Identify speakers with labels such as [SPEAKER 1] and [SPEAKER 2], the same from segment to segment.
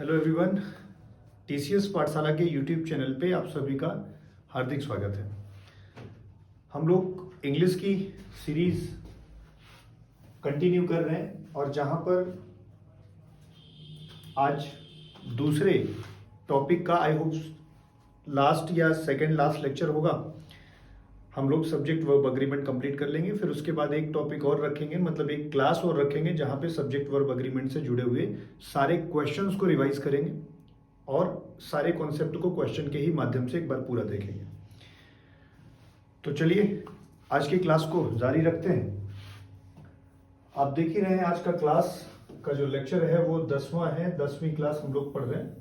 [SPEAKER 1] Hello everyone, TCS पाठशाला के YouTube channel पे आप सभी का हार्दिक स्वागत है। हम लोग इंग्लिश की सीरीज कंटिन्यू कर रहे हैं और जहां पर आज दूसरे टॉपिक का आई होप लास्ट या सेकंड लास्ट लेक्चर होगा। हम लोग सब्जेक्ट वर्ब अग्रीमेंट कंप्लीट कर लेंगे, फिर उसके बाद एक टॉपिक और रखेंगे, मतलब एक क्लास और रखेंगे जहां पे सब्जेक्ट वर्ब अग्रीमेंट से जुड़े हुए सारे क्वेश्चंस को रिवाइज करेंगे और सारे कॉन्सेप्ट को क्वेश्चन के ही माध्यम से एक बार पूरा देखेंगे। तो चलिए आज की क्लास को जारी रखते हैं। आप देख ही रहे हैं आज का क्लास का जो लेक्चर है वो 10वां है, 10वीं क्लास हम लोग पढ़ रहे हैं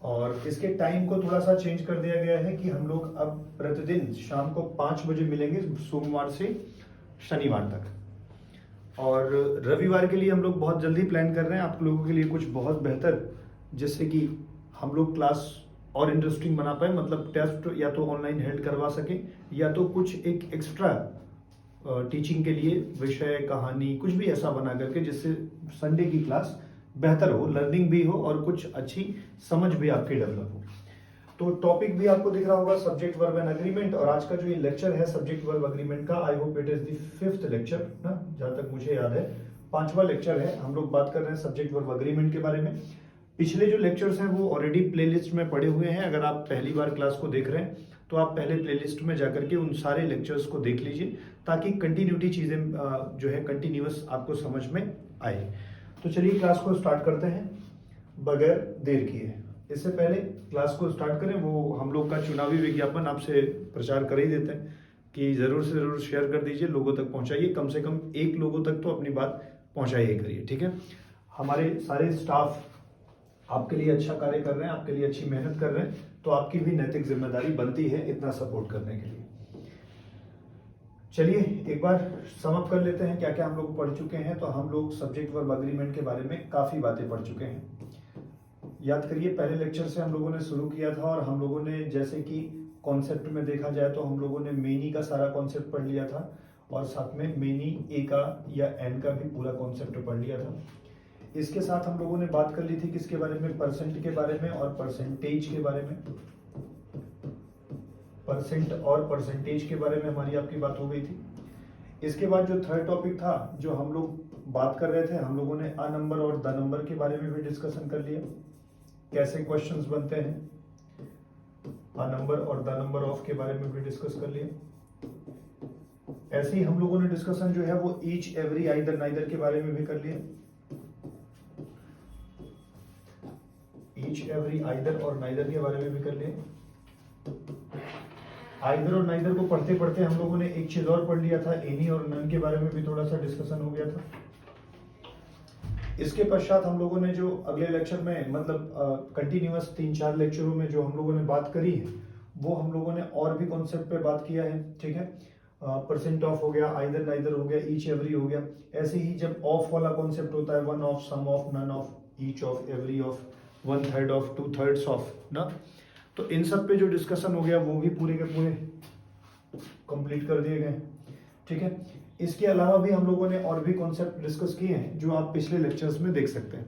[SPEAKER 1] और इसके टाइम को थोड़ा सा चेंज कर दिया गया है कि हम लोग अब प्रतिदिन शाम को 5 बजे मिलेंगे, सोमवार से शनिवार तक। और रविवार के लिए हम लोग बहुत जल्दी प्लान कर रहे हैं आप लोगों के लिए कुछ बहुत बेहतर, जिससे कि हम लोग क्लास और इंटरेस्टिंग बना पाए, मतलब टेस्ट या तो ऑनलाइन हेल्ड करवा सके या तो कुछ एक एक्स्ट्रा टीचिंग के लिए विषय, कहानी, कुछ भी ऐसा बना करके जिससे संडे की क्लास बेहतर हो, लर्निंग भी हो और कुछ अच्छी समझ भी आपकी डेवलप हो। तो टॉपिक भी आपको दिख रहा होगा, सब्जेक्ट वर्ब एंड अग्रीमेंट। और आज का जो ये लेक्चर है सब्जेक्ट वर्ब अग्रीमेंट का, I hope it is the 5th lecture ना, जहां तक मुझे याद है 5वां लेक्चर है। हम लोग बात कर रहे हैं सब्जेक्ट वर्ब अग्रीमेंट के बारे में। पिछले जो लेक्चर्स हैं वो ऑलरेडी प्लेलिस्ट में पड़े हुए हैं। अगर आप पहली बार क्लास को देख रहे हैं तो आप पहले प्लेलिस्ट में जाकर के उन सारे लेक्चर्स को देख लीजिए ताकि कंटिन्यूटी चीजें जो है कंटिन्यूअस आपको समझ में आए। तो चलिए क्लास को स्टार्ट करते हैं बगैर देर किए। इससे पहले क्लास को स्टार्ट करें, वो हम लोग का चुनावी विज्ञापन आपसे प्रचार कर ही देते हैं कि जरूर से जरूर शेयर कर दीजिए, लोगों तक पहुंचाइए, कम से कम 1 लोगों तक तो अपनी बात पहुंचाइए करिए, ठीक है। हमारे सारे स्टाफ आपके लिए अच्छा कार्य कर रहे हैं, आपके लिए अच्छी मेहनत कर रहे हैं, तो आपकी भी नैतिक जिम्मेदारी बनती है इतना सपोर्ट करने के लिए। चलिए एक बार समअप कर लेते हैं क्या क्या हम लोग पढ़ चुके हैं। तो हम लोग सब्जेक्ट वर्ब अग्रीमेंट के बारे में काफी बातें पढ़ चुके हैं। याद करिए पहले लेक्चर से हम लोगों ने शुरू किया था और हम लोगों ने जैसे कि कॉन्सेप्ट में देखा जाए तो हम लोगों ने मेनी का सारा कॉन्सेप्ट पढ़ लिया था और साथ में मेनी ए का या एन का भी पूरा कॉन्सेप्ट पढ़ लिया था। इसके साथ हम लोगों ने बात कर ली थी किसके बारे में, परसेंट के बारे में और परसेंटेज के बारे में। परसेंट और परसेंटेज के बारे में हमारी आपकी बात हो गई थी। इसके बाद जो थर्ड टॉपिक था जो हम लोग बात कर रहे थे, हम लोगों ने अ नंबर और द नंबर के बारे में भी डिस्कशन कर लिया, कैसे क्वेश्चंस बनते हैं। अ नंबर और द नंबर ऑफ के बारे में भी डिस्कस कर लिया। ऐसे ही हम लोगों ने डिस्कशन जो है वो ईच, एवरी, आइदर, नाइदर के बारे में भी कर लिया। ईच, एवरी, आइदर और नाइदर के बारे में भी कर लिया। आइदर और नाइदर को पढ़ते पढ़ते हम लोगों ने एक चीज और पढ़ लिया था, एनी और नन के बारे में भी थोड़ा सा डिस्कशन हो गया था। इसके पश्चात हम लोगों ने जो अगले लेक्चर में, मतलब कंटिन्यूअस 3-4 लेक्चरों में जो हम लोगों ने बात करी है वो हम लोगों ने और भी कॉन्सेप्ट पे बात किया है, ठीक है। परसेंट ऑफ हो गया, आइदर नाइदर हो गया, ईच एवरी हो गया। ऐसे ही जब ऑफ वाला कॉन्सेप्ट होता है, one of, some of, none of, each of, every of, 1/3 of, 2/3 of ना, तो इन सब पे जो डिस्कशन हो गया वो भी पूरे के पूरे कंप्लीट कर दिए गए, ठीक है। इसके अलावा भी हम लोगों ने और भी कॉन्सेप्ट डिस्कस किए हैं जो आप पिछले लेक्चर्स में देख सकते हैं।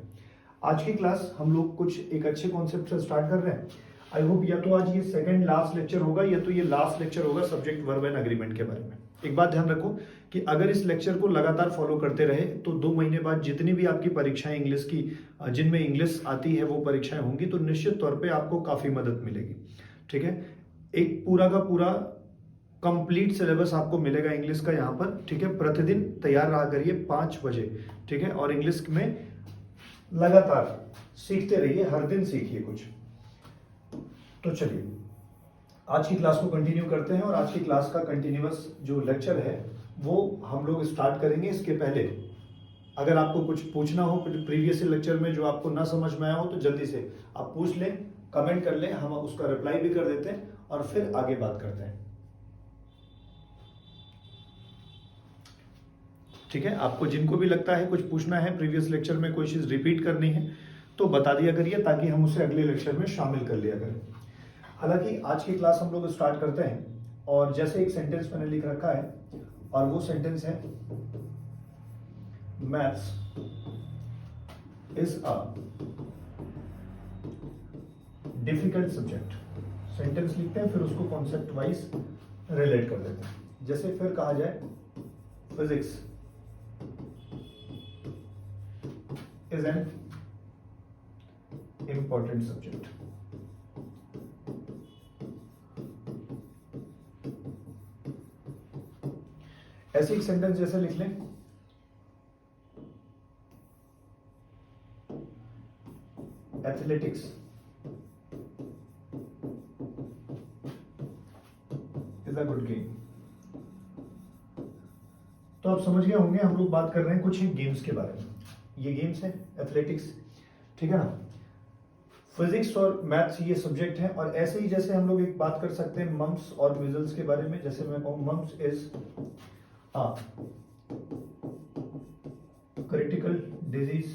[SPEAKER 1] आज की क्लास हम लोग कुछ एक अच्छे कॉन्सेप्ट से स्टार्ट कर रहे हैं। आई होप या तो आज ये सेकंड लास्ट लेक्चर होगा या तो ये लास्ट लेक्चर होगा सब्जेक्ट वर्ब एंड अग्रीमेंट के बारे में। एक बात ध्यान रखो कि अगर इस लेक्चर को लगातार फॉलो करते रहे तो 2 महीने बाद जितनी भी आपकी परीक्षाएं इंग्लिश की, जिनमें इंग्लिश आती है वो परीक्षाएं होंगी, तो निश्चित तौर पे आपको काफी मदद मिलेगी, ठीक है। एक पूरा का पूरा कंप्लीट सिलेबस आपको मिलेगा इंग्लिश का यहाँ पर, ठीक है। प्रतिदिन तैयार रहा करिए 5 बजे, ठीक है। और इंग्लिश में लगातार सीखते रहिए, हर दिन सीखिए कुछ। तो चलिए आज की क्लास को कंटिन्यू करते हैं और आज की क्लास का कंटिन्यूअस जो लेक्चर है वो हम लोग स्टार्ट करेंगे। इसके पहले अगर आपको कुछ पूछना हो प्रीवियस लेक्चर में जो आपको ना समझ में आया हो तो जल्दी से आप पूछ लें, कमेंट कर लें, हम उसका रिप्लाई भी कर देते हैं और फिर आगे बात करते हैं, ठीक है। आपको जिनको भी लगता है कुछ पूछना है, प्रीवियस लेक्चर में कोई चीज रिपीट करनी है तो बता दिया करिए ताकि हम उसे अगले लेक्चर में शामिल कर लिया करें। हालांकि आज की क्लास हम लोग स्टार्ट करते हैं और जैसे एक सेंटेंस मैंने लिख रखा है और वो सेंटेंस है maths is a difficult subject. Sentence लिखते हैं फिर उसको कॉन्सेप्ट वाइज रिलेट कर देते हैं। जैसे फिर कहा जाए physics is an important subject. ऐसे एक सेंटेंस जैसे लिख लें, athletics is a good game. तो आप समझ गए होंगे हम लोग बात कर रहे हैं कुछ ही गेम्स के बारे में। ये गेम्स है एथलेटिक्स, ठीक है ना। फिजिक्स और मैथ्स ये सब्जेक्ट है। और ऐसे ही जैसे हम लोग एक बात कर सकते हैं मम्प्स और मीजल्स के बारे में। जैसे मैं कहूं mumps is a critical disease,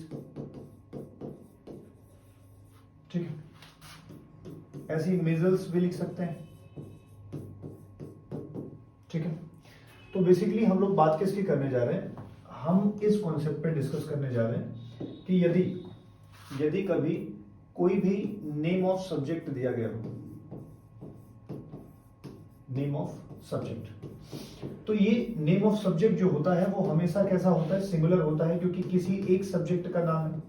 [SPEAKER 1] ठीक है। ऐसे ही मीजल्स भी लिख सकते हैं, ठीक है। तो बेसिकली हम लोग बात किसकी करने जा रहे हैं, हम इस कॉन्सेप्ट पे डिस्कस करने जा रहे हैं कि यदि कभी कोई भी नेम ऑफ सब्जेक्ट दिया गया हो, नेम ऑफ सब्जेक्ट, तो ये नेम ऑफ सब्जेक्ट जो होता है वो हमेशा कैसा होता है, सिंगुलर होता है, क्योंकि किसी एक सब्जेक्ट का नाम है।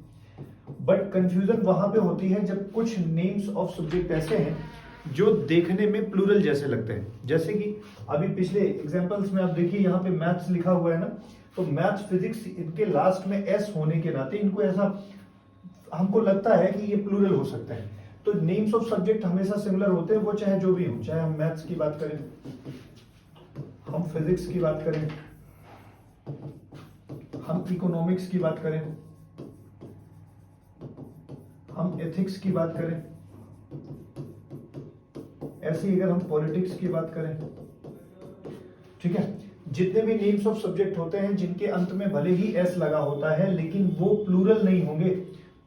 [SPEAKER 1] बट कंफ्यूजन वहां पे होती है जब कुछ नेम्स ऑफ सब्जेक्ट ऐसे हैं जो देखने में प्लूरल जैसे लगते हैं। जैसे कि अभी पिछले एग्जांपल्स में आप देखिए यहाँ पे मैथ्स लिखा हुआ है ना, तो मैथ्स फिजिक्स इनके लास्ट में एस होने के नाते इनको ऐसा हमको लगता है कि ये प्लूरल हो सकते हैं। तो नेम्स ऑफ सब्जेक्ट हमेशा सिमिलर होते हैं, वो चाहे जो भी हो, चाहे हम मैथ्स की बात करें, हम फिजिक्स की बात करें, हम इकोनॉमिक्स की बात करें, हम एथिक्स की बात करें, ऐसे ही अगर हम पॉलिटिक्स की बात करें, ठीक है। जितने भी नेम्स ऑफ सब्जेक्ट होते हैं जिनके अंत में भले ही एस लगा होता है लेकिन वो प्लूरल नहीं होंगे।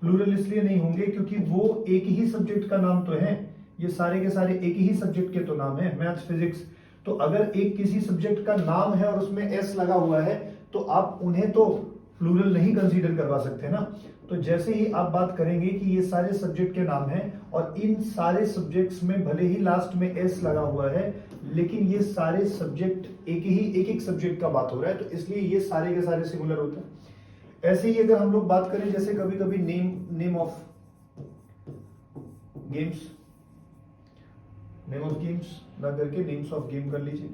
[SPEAKER 1] प्लूरल इसलिए नहीं होंगे क्योंकि वो एक ही सब्जेक्ट का नाम तो है, ये सारे के सारे एक ही सब्जेक्ट के तो नाम है, मैथ्स फिजिक्स। तो अगर एक किसी सब्जेक्ट का नाम है और उसमें एस लगा हुआ है तो आप उन्हें तो प्लूरल नहीं कंसीडर करवा सकते ना। तो जैसे ही आप बात करेंगे कि ये सारे सब्जेक्ट के नाम हैं और इन सारे सब्जेक्ट्स में भले ही लास्ट में एस लगा हुआ है लेकिन ये सारे सब्जेक्ट एक एक सब्जेक्ट का बात हो रहा है, तो इसलिए ये सारे के सारे सिमिलर होते हैं। ऐसे ही अगर हम लोग बात करें जैसे कभी कभी नेम ऑफ गेम्स ना करके नेम्स ऑफ गेम कर लीजिए,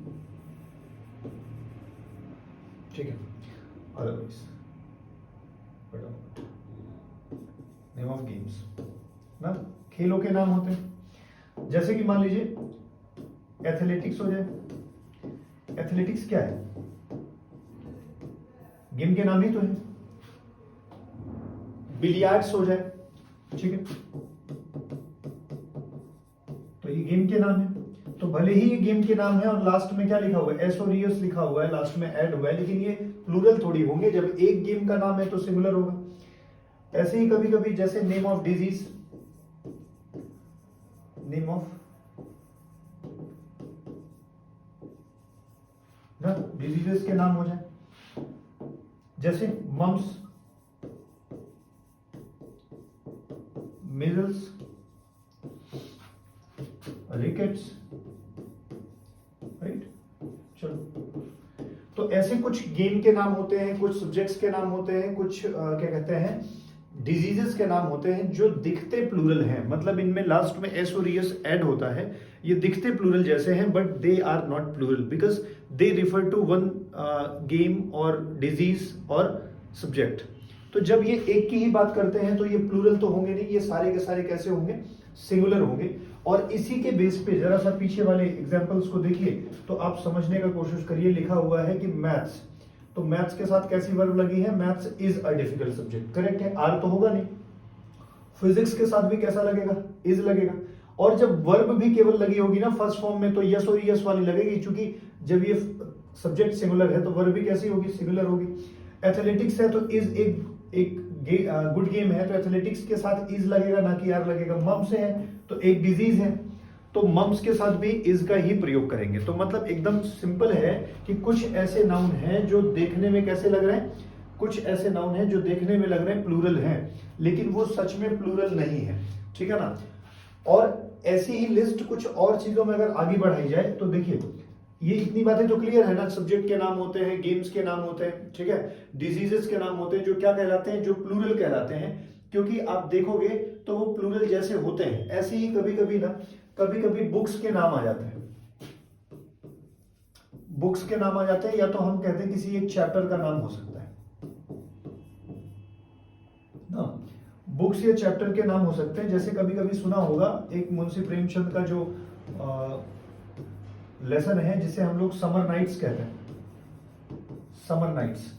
[SPEAKER 1] ठीक है। अदरवाइज नेम ऑफ गेम्स ना खेलों के नाम होते हैं। जैसे कि मान लीजिए एथलेटिक्स हो जाए। एथलेटिक्स क्या है, गेम के नाम ही तो है। बिलियर्ड्स हो जाए, ठीक है, तो ये गेम के नाम है। तो भले ही ये गेम के नाम है और लास्ट में क्या लिखा हुआ है, एस और एस लिखा हुआ है, लास्ट में ऐड हुआ है, लेकिन ये प्लूरल थोड़ी होंगे। जब एक गेम का नाम है तो सिंगुलर होगा। ऐसे ही कभी कभी जैसे name of disease, name of ना डिजीजेस के नाम हो जाए, जैसे मम्स, मीजल्स, रिकेट्स, राइट। चलो, तो ऐसे कुछ गेम के नाम होते हैं, कुछ सब्जेक्ट्स के नाम होते हैं, कुछ क्या कहते हैं डिजीजेस के नाम होते हैं जो दिखते प्लूरल हैं। मतलब इनमें लास्ट में एस और एस ऐड होता है, ये दिखते प्लूरल जैसे हैं but they are not plural because they refer to one game और डिजीज और सब्जेक्ट। तो जब ये एक की ही बात करते हैं तो ये प्लूरल तो होंगे नहीं, ये सारे के सारे कैसे होंगे, सिंगुलर होंगे। और इसी के बेस पे जरा सा पीछे वाले एग्जांपल्स को देखिए तो आप समझने का कोशिश करिए। लिखा हुआ है कि मैथ्स, तो मैथ्स के साथ कैसी वर्ब लगी है, maths is a difficult subject, correct है, आर तो होगा नहीं। फिजिक्स के साथ भी कैसा लगेगा, इज लगेगा। और जब वर्ब भी केवल लगी होगी ना फर्स्ट फॉर्म में तो यस और यस वाली लगेगी, क्योंकि जब ये सब्जेक्ट सिंगुलर है तो वर्ब भी कैसी होगी, सिंगुलर होगी। एथलेटिक्स है तो इज एक गुड गेम है तो एथलेटिक्स के साथ इज लगेगा ना कि आर लगेगा। मम्स है तो एक डिजीज है तो मम्स के साथ भी इज का ही प्रयोग करेंगे। तो मतलब एकदम सिंपल है कि कुछ ऐसे नाउन हैं जो देखने में कैसे लग रहे हैं, कुछ ऐसे नाउन हैं जो देखने में लग रहे हैं प्लूरल हैं लेकिन वो सच में प्लूरल नहीं है, ठीक है ना। और ऐसी ही लिस्ट कुछ और चीजों में अगर आगे बढ़ाई जाए तो देखिए, ये इतनी बातें तो क्लियर है ना, सब्जेक्ट के नाम होते हैं, गेम्स के नाम होते हैं, ठीक है, डिजीजेस के नाम होते हैं, जो क्या कहलाते हैं, जो प्लूरल कहलाते हैं, क्योंकि आप देखोगे तो वो प्लूरल जैसे होते हैं। ऐसे ही कभी कभी ना, कभी कभी बुक्स के नाम आ जाते हैं, बुक्स के नाम आ जाते हैं, या तो हम कहते हैं किसी एक चैप्टर का नाम हो सकता है ना, बुक्स या चैप्टर के नाम हो सकते हैं। जैसे कभी कभी सुना होगा एक मुंशी प्रेमचंद का जो लेसन है जिसे हम लोग समर नाइट्स कहते हैं, समर नाइट्स।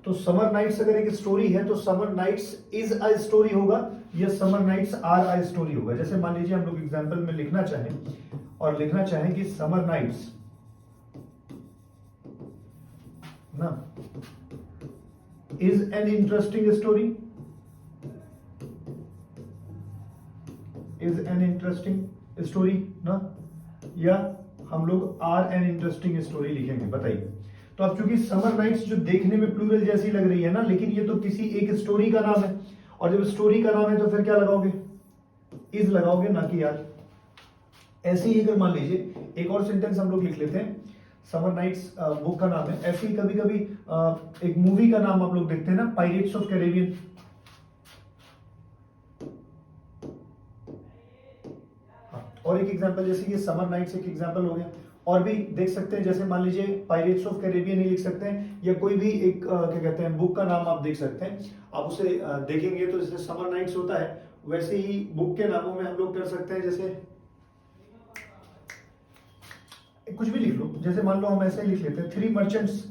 [SPEAKER 1] तो समर नाइट्स अगर एक स्टोरी है तो summer nights is a story होगा या summer nights are a story होगा। जैसे मान लीजिए हम लोग एग्जांपल में लिखना चाहें और लिखना चाहें कि समर नाइट्स ना is an interesting story, is an interesting story ना, या हम लोग आर एन इंटरेस्टिंग स्टोरी लिखेंगे, बताइए। तो अब चूंकि समर नाइट्स जो देखने में प्लूरल जैसी लग रही है ना, लेकिन ये तो किसी एक स्टोरी का नाम है, और जब स्टोरी का नाम है तो फिर क्या लगाओगे, इज लगाओगे, ना कि यार। ऐसे ही अगर मान लीजिए एक और सेंटेंस हम लोग लिख लेते हैं, समर नाइट्स बुक का नाम है, ऐसे ही कभी कभी एक मूवी का नाम आप लोग देखते हैं ना, पायरेट्स ऑफ कैरेबियन। और एक एग्जांपल जैसे ये समर नाइट्स एक एग्जांपल हो गया, और भी देख सकते हैं, जैसे मान लीजिए पायरेट्स ऑफ कैरेबियन ही लिख सकते हैं, या कोई भी एक क्या कहते हैं बुक का नाम आप देख सकते हैं। आप उसे देखेंगे तो जैसे समर नाइट्स होता है, वैसे ही बुक के नामों में हम लोग कर सकते हैं, जैसे कुछ भी लिख लो। जैसे मान लो हम ऐसे ही लिख लेते हैं थ्री मर्चेंट्स,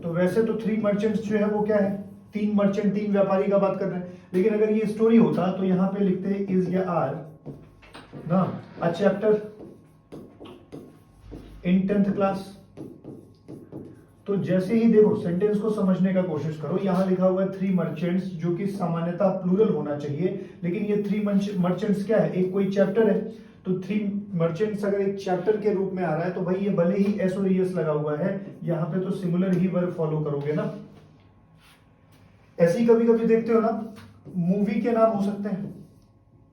[SPEAKER 1] तो वैसे तो थ्री मर्चेंट्स जो है वो क्या है, तीन मर्चेंट, तीन व्यापारी का बात कर रहे हैं, लेकिन अगर ये स्टोरी होता तो यहाँ पे लिखते हैं इज या आर ना, a chapter in 10th class. तो जैसे ही देखो सेंटेंस को समझने का कोशिश करो, यहां लिखा हुआ है थ्री मर्चेंट्स, जो कि सामान्यतः प्लूरल होना चाहिए, लेकिन ये थ्री मर्चेंट्स क्या है, एक कोई चैप्टर है, तो थ्री मर्चेंट्स अगर एक चैप्टर के रूप में आ रहा है तो भाई ये भले ही एस और ईएस लगा हुआ है, यहां पे तो सिमिलर ही वर्ब फॉलो करोगे ना। ऐसे ही कभी कभी देखते हो ना, मूवी के नाम हो सकते हैं,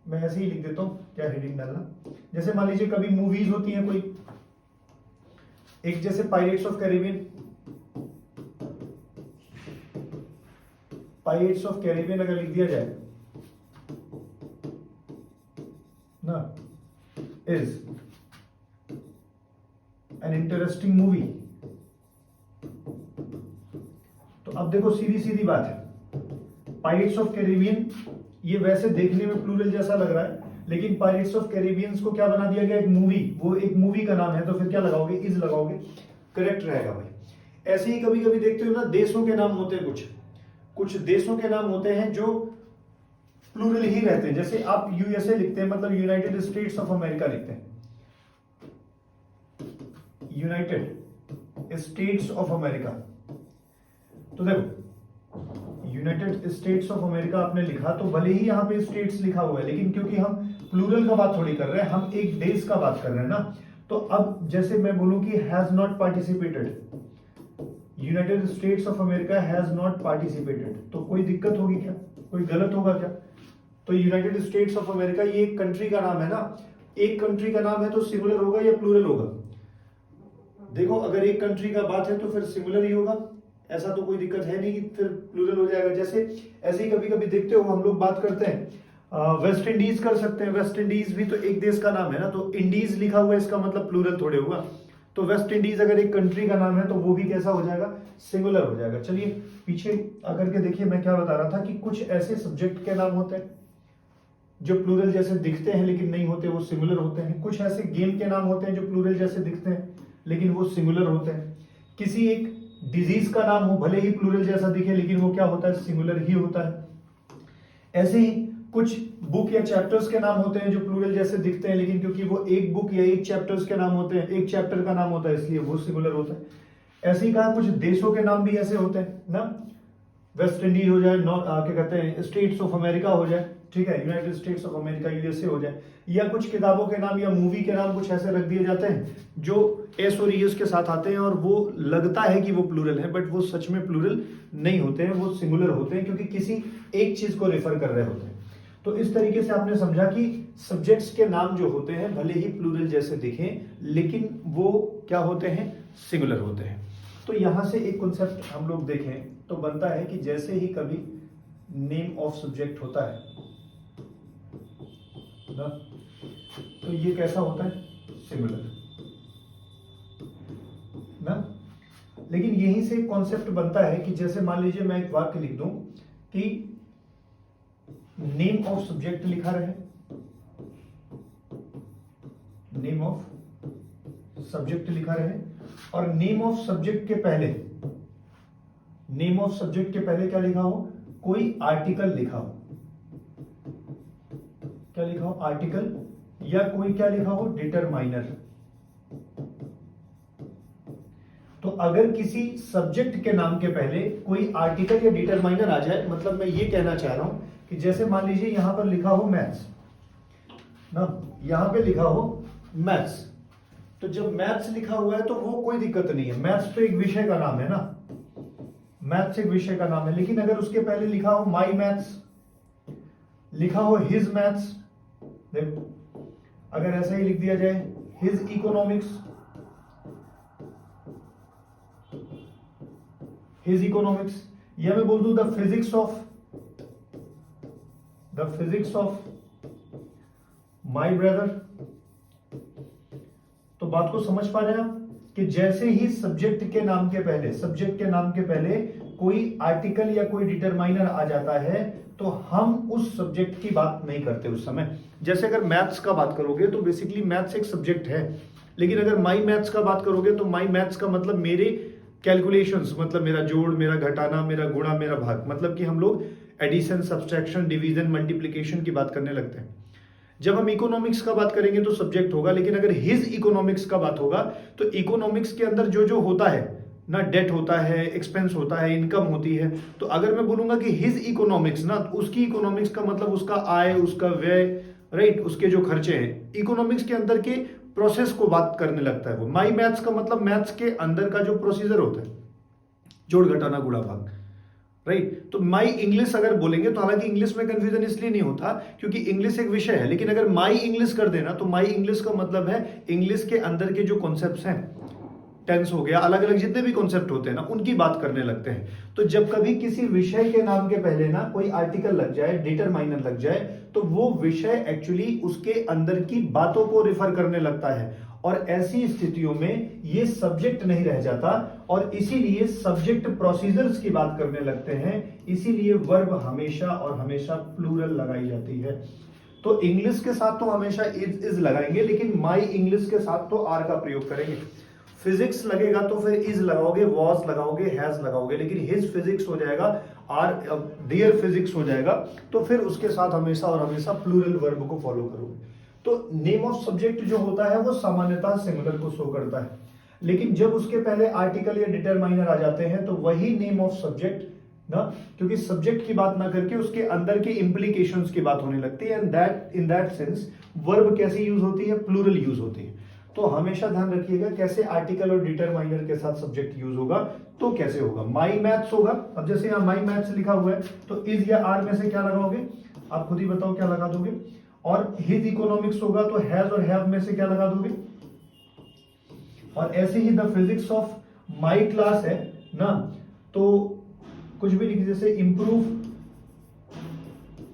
[SPEAKER 1] मैं ऐसे ही लिख देता हूं, क्या हेडिंग डालना। जैसे मान लीजिए कभी मूवीज होती हैं कोई, एक जैसे pirates of Caribbean, pirates of Caribbean अगर लिख दिया जाए ना, इज एन इंटरेस्टिंग मूवी। तो अब देखो सीधी सीधी बात है, पायरेट्स ऑफ कैरिबियन ये वैसे देखने में प्लूरल जैसा लग रहा है, लेकिन पायरेट्स ऑफ कैरिबियंस को क्या बना दिया गया, एक मूवी, वो एक मूवी का नाम है, तो फिर क्या लगाओगे, इज लगाओगे, करेक्ट रहेगा भाई। ऐसे ही कभी कभी देखते हो ना, देशों के नाम होते हैं, कुछ देशों के नाम होते हैं जो प्लूरल ही रहते हैं। जैसे आप यूएसए लिखते हैं, मतलब यूनाइटेड स्टेट्स ऑफ अमेरिका लिखते हैं, यूनाइटेड स्टेट्स ऑफ अमेरिका। तो देखो यूनाइटेड स्टेट्स ऑफ अमेरिका आपने लिखा, तो भले ही यहाँ पे स्टेट्स लिखा हुआ है, लेकिन क्योंकि हम प्लूरल का बात थोड़ी कर रहे हैं, हम एक देश का बात कर रहे हैं ना। तो अब जैसे मैं बोलूं कि has not participated, United states of America has not participated, तो कोई दिक्कत होगी क्या, कोई गलत होगा क्या? तो यूनाइटेड स्टेट्स ऑफ अमेरिका ये एक कंट्री का नाम है ना, एक कंट्री का नाम है तो सिंगुलर होगा या प्लूरल होगा? देखो अगर एक कंट्री का बात है तो फिर सिंगुलर ही होगा, ऐसा तो कोई दिक्कत है नहीं कि फिर प्लूरल हो जाएगा। जैसे ऐसे ही कभी कभी देखते हो हम लोग बात करते हैं वेस्ट इंडीज कर सकते हैं, वेस्ट इंडीज भी तो एक देश का नाम है ना, तो इंडीज लिखा हुआ है इसका मतलब प्लूरल थोड़े होगा। तो वेस्ट इंडीज अगर एक कंट्री का नाम है तो वो भी कैसा हो जाएगा, सिंगुलर हो जाएगा। चलिए पीछे आकर के देखिए मैं क्या बता रहा था कि कुछ ऐसे सब्जेक्ट के नाम होते हैं जो प्लूरल जैसे दिखते हैं लेकिन नहीं होते, वो सिंगुलर होते हैं। कुछ ऐसे गेम के नाम होते हैं जो प्लूरल जैसे दिखते हैं लेकिन वो सिंगुलर होते हैं। किसी एक डिजीज का नाम हो, भले ही प्लूरल जैसा दिखे लेकिन वो क्या होता है, सिंगुलर ही होता है। ऐसे ही कुछ बुक या चैप्टर्स के नाम होते हैं जो प्लूरल जैसे दिखते हैं, लेकिन क्योंकि वो एक बुक या एक चैप्टर्स के नाम होते हैं, एक चैप्टर का नाम होता है, इसलिए वो सिंगुलर होता है। ऐसे ही कहा कुछ देशों के नाम भी ऐसे होते हैं ना, वेस्ट इंडीज हो जाए, क्या कहते हैं स्टेट्स ऑफ अमेरिका हो जाए, ठीक है, United states of America USA हो जाए, या कुछ किताबों के नाम या मूवी के नाम कुछ ऐसे रख दिए जाते हैं जो एस और ईएस के साथ आते हैं और वो लगता है कि वो प्लूरल है, बट वो सच में प्लूरल नहीं होते हैं, वो सिंगुलर होते हैं क्योंकि किसी एक चीज को रेफर कर रहे होते हैं। तो इस तरीके से आपने समझा कि सब्जेक्ट्स के नाम जो होते हैं भले ही प्लूरल जैसे दिखें लेकिन वो क्या होते हैं, सिंगुलर होते हैं। तो यहां से एक कॉन्सेप्ट हम लोग देखें तो बनता है कि जैसे ही कभी नेम ऑफ सब्जेक्ट होता है ना, तो ये कैसा होता है, सिंगुलर ना। लेकिन यहीं से एक कॉन्सेप्ट बनता है कि जैसे मान लीजिए मैं एक वाक्य लिख दूं कि नेम ऑफ सब्जेक्ट लिखा रहे, नेम ऑफ सब्जेक्ट लिखा रहे, और नेम ऑफ सब्जेक्ट के पहले, नेम ऑफ सब्जेक्ट के पहले क्या लिखा हो, कोई आर्टिकल लिखा हो, क्या लिखा हो, आर्टिकल, या कोई क्या लिखा हो, डिटरमाइनर। तो अगर किसी सब्जेक्ट के नाम के पहले कोई आर्टिकल या डिटरमाइनर आ जाए, मतलब मैं ये कहना चाह रहा हूं कि जैसे मान लीजिए यहां पर लिखा हो मैथ्स ना, यहां पे लिखा हो मैथ्स, तो जब मैथ्स लिखा हुआ है तो वो कोई दिक्कत नहीं है, मैथ्स तो एक विषय का नाम है ना, मैथ्स एक विषय का नाम है। लेकिन अगर उसके पहले लिखा हो माई मैथ्स, लिखा हो हिज मैथ्स, देखो अगर ऐसा ही लिख दिया जाए हिज इकोनॉमिक्स, हिज इकोनॉमिक्स, या मैं बोल दूं the physics of my brother, तो बात को समझ पा रहे हैं आप कि जैसे ही सब्जेक्ट के नाम के पहले, सब्जेक्ट के नाम के पहले कोई आर्टिकल या कोई डिटरमाइनर आ जाता है तो हम उस सब्जेक्ट की बात नहीं करते उस समय। जैसे अगर मैथ्स का बात करोगे तो बेसिकली मैथ्स एक सब्जेक्ट है, लेकिन अगर माई मैथ्स का बात करोगे तो माई मैथ्स का मतलब मेरे कैलकुलेशंस, मतलब मेरा जोड़, मेरा घटाना, मेरा गुणा, मेरा भाग, मतलब कि हम लोग एडिशन, सब्सट्रैक्शन, डिवीजन, मल्टीप्लिकेशन की बात करने लगते हैं। जब हम इकोनॉमिक्स का बात करेंगे तो सब्जेक्ट होगा, लेकिन अगर हिज इकोनॉमिक्स का बात होगा तो इकोनॉमिक्स के अंदर जो जो होता है ना, डेट होता है, एक्सपेंस होता है, इनकम होती है, तो अगर मैं बोलूंगा कि हिज इकोनॉमिक्स ना, तो उसकी इकोनॉमिक्स का मतलब उसका आय, उसका व्यय, राइट, उसके जो खर्चे हैं, इकोनॉमिक्स के अंदर के प्रोसेस को बात करने लगता है वो। माई मैथ्स का मतलब मैथ्स के अंदर का जो प्रोसीजर होता है, जोड़ घटाना गुणा भाग, राइट। तो माई इंग्लिश अगर बोलेंगे तो हालांकि इंग्लिश में कंफ्यूजन इसलिए नहीं होता क्योंकि इंग्लिश एक विषय है, लेकिन अगर माई इंग्लिश कर देना तो माई इंग्लिश का मतलब है इंग्लिश के अंदर के जो कॉन्सेप्ट्स हैं, टेंस हो गया, अलग अलग जितने भी कॉन्सेप्ट होते हैं ना, उनकी बात करने लगते हैं। तो जब कभी किसी विषय के नाम के पहले ना कोई आर्टिकल लग जाए, डिटरमाइनर लग जाए, तो वो विषय एक्चुअली उसके अंदर की बातों को रिफर करने लगता है, और ऐसी स्थितियों में ये सब्जेक्ट नहीं रह जाता, और इसीलिए सब्जेक्ट प्रोसीजर्स की बात करने लगते हैं, इसीलिए वर्ब हमेशा और हमेशा प्लूरल लगाई जाती है। तो इंग्लिश के साथ तो हमेशा इज लगाएंगे, लेकिन माई इंग्लिश के साथ तो आर का प्रयोग करेंगे। फिजिक्स लगेगा तो फिर इज लगाओगे, वॉज लगाओगे, हैज लगाओगे, लेकिन हिज फिजिक्स हो जाएगा, आर डियर फिजिक्स हो जाएगा, तो फिर उसके साथ हमेशा और हमेशा प्लूरल वर्ब को फॉलो करोगे। तो नेम ऑफ सब्जेक्ट जो होता है वो सामान्यतः सिंगुलर को शो करता है, लेकिन जब उसके पहले आर्टिकल या डिटरमाइनर आ जाते हैं तो वही नेम ऑफ सब्जेक्ट ना, क्योंकि सब्जेक्ट की बात ना करके उसके अंदर के इंप्लीकेशंस की बात होने लगती है, and that in that sense verb कैसे यूज होती है, प्लूरल यूज होती है। तो हमेशा ध्यान रखिएगा कैसे आर्टिकल और डिटरमाइनर के साथ सब्जेक्ट यूज होगा, तो कैसे होगा, माई मैथ्स होगा। अब जैसे यहाँ माई मैथ्स लिखा हुआ है तो इज या आर में से क्या लगाओगे, आप खुद ही बताओ क्या लगा दोगे। और हिज इकोनॉमिक्स होगा तो हैज और हैव में से क्या लगा दोगे। और ऐसे ही the physics of my class है ना, तो कुछ भी लिखिए, जैसे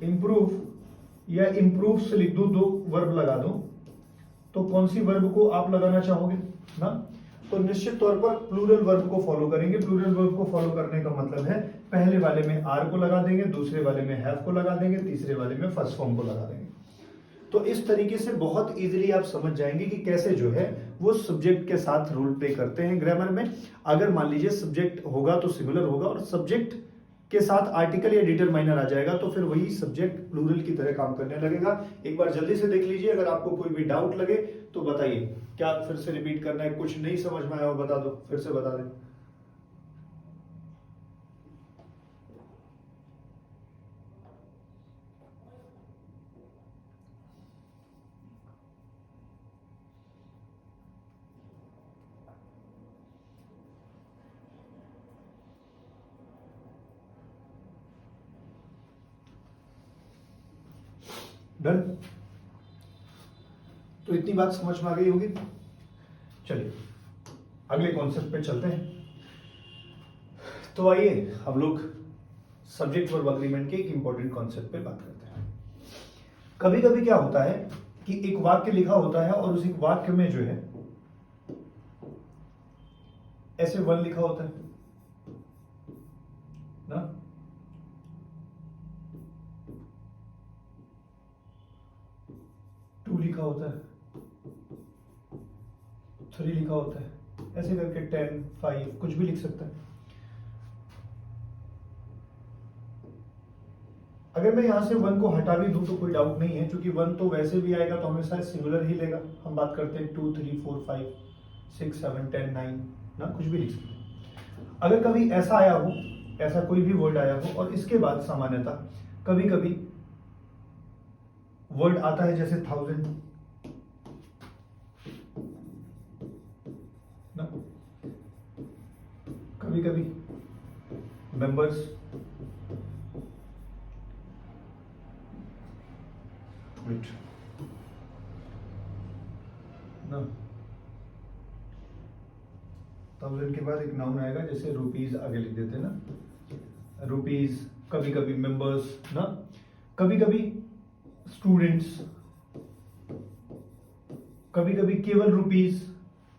[SPEAKER 1] इंप्रूव या इंप्रूव से लिख दो, दो वर्ब लगा दो, तो कौन सी वर्ब को आप लगाना चाहोगे ना। तो निश्चित तौर पर प्लूरल वर्ब को फॉलो करेंगे। प्लूरल वर्ब को फॉलो करने का मतलब है पहले वाले में आर को लगा देंगे, दूसरे वाले में हैव को लगा देंगे, तीसरे वाले में फर्स्ट फॉर्म को लगा देंगे। तो इस तरीके से बहुत इजीली आप समझ जाएंगे कि कैसे जो है वो सब्जेक्ट के साथ रोल प्ले करते हैं ग्रामर में। अगर मान लीजिए सब्जेक्ट होगा तो सिंगुलर होगा, और सब्जेक्ट के साथ आर्टिकल या डिटरमाइनर आ जाएगा तो फिर वही सब्जेक्ट प्लूरल की तरह काम करने लगेगा। एक बार जल्दी से देख लीजिए, अगर आपको कोई भी डाउट लगे तो बताइए, क्या फिर से रिपीट करना है, कुछ नहीं समझ में आया हो बता दो, फिर से बता दें। डन। तो इतनी बात समझ में आ गई होगी। चलिए अगले कॉन्सेप्ट पे चलते हैं। तो आइए हम लोग सब्जेक्ट वर्ब अग्रीमेंट के एक इंपॉर्टेंट कॉन्सेप्ट पे बात करते हैं। कभी कभी क्या होता है कि एक वाक्य लिखा होता है और उस एक वाक्य में जो है ऐसे वन लिखा होता है ना, टू लिखा होता है, थ्री लिखा होता है, ऐसे करके 10, 5 कुछ भी लिख सकता है। अगर मैं यहां से वन को हटा भी दूं तो कोई डाउट नहीं है, क्योंकि वन तो वैसे भी आएगा तो हमेशा सिंगुलर ही लेगा। हम बात करते हैं 2, 3, 4, 5, 6, 7, 10, 9 ना, कुछ भी लिख सकते हैं। अगर कभी ऐसा आया हो, ऐसा कोई भी वर्ड आया हो और इसके बाद सामान्यतः कभी कभी वर्ड आता है जैसे 1000 ना, कभी कभी मेंबर्स ना, 1000 के बाद एक नाउन आएगा, जैसे रुपीज आगे लिख देते हैं ना, रुपीज, कभी कभी मेंबर्स ना, कभी कभी स्टूडेंट्स, कभी कभी केवल रुपीज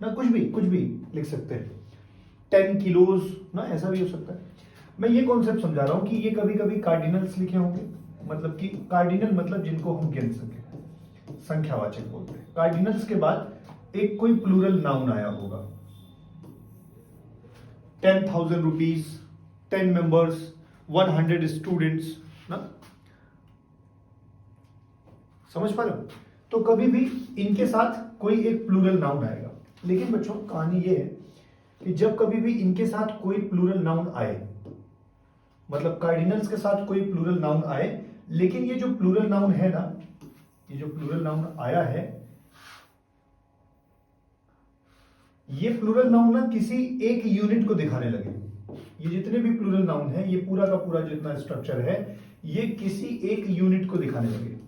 [SPEAKER 1] ना, कुछ भी लिख सकते हैं। 10 किलोज ना, ऐसा भी हो सकता है। मैं ये कॉन्सेप्ट समझा रहा हूं कि ये कभी कभी कार्डिनल्स लिखे होंगे, मतलब कि कार्डिनल मतलब जिनको हम गिन सके, संख्यावाचक बोलते हैं। कार्डिनल्स के बाद एक कोई प्लूरल नाउन आया होगा, 10,000 रुपीज, 10 मेंबर्स, 100 स्टूडेंट्स ना, समझ पा रहे हो? तो कभी भी इनके साथ कोई एक प्लूरल नाउन आएगा। लेकिन बच्चों कहानी ये है कि जब कभी भी इनके साथ कोई प्लूरल नाउन आए, मतलब कार्डिनल्स के साथ कोई प्लूरल नाउन आए, लेकिन ये जो प्लूरल नाउन है ना, ये जो प्लूरल नाउन आया है, ये प्लूरल नाउन ना किसी एक यूनिट को दिखाने लगे। ये जितने भी प्लूरल नाउन है, ये पूरा का पूरा जितना स्ट्रक्चर है, ये किसी एक यूनिट को दिखाने लगे।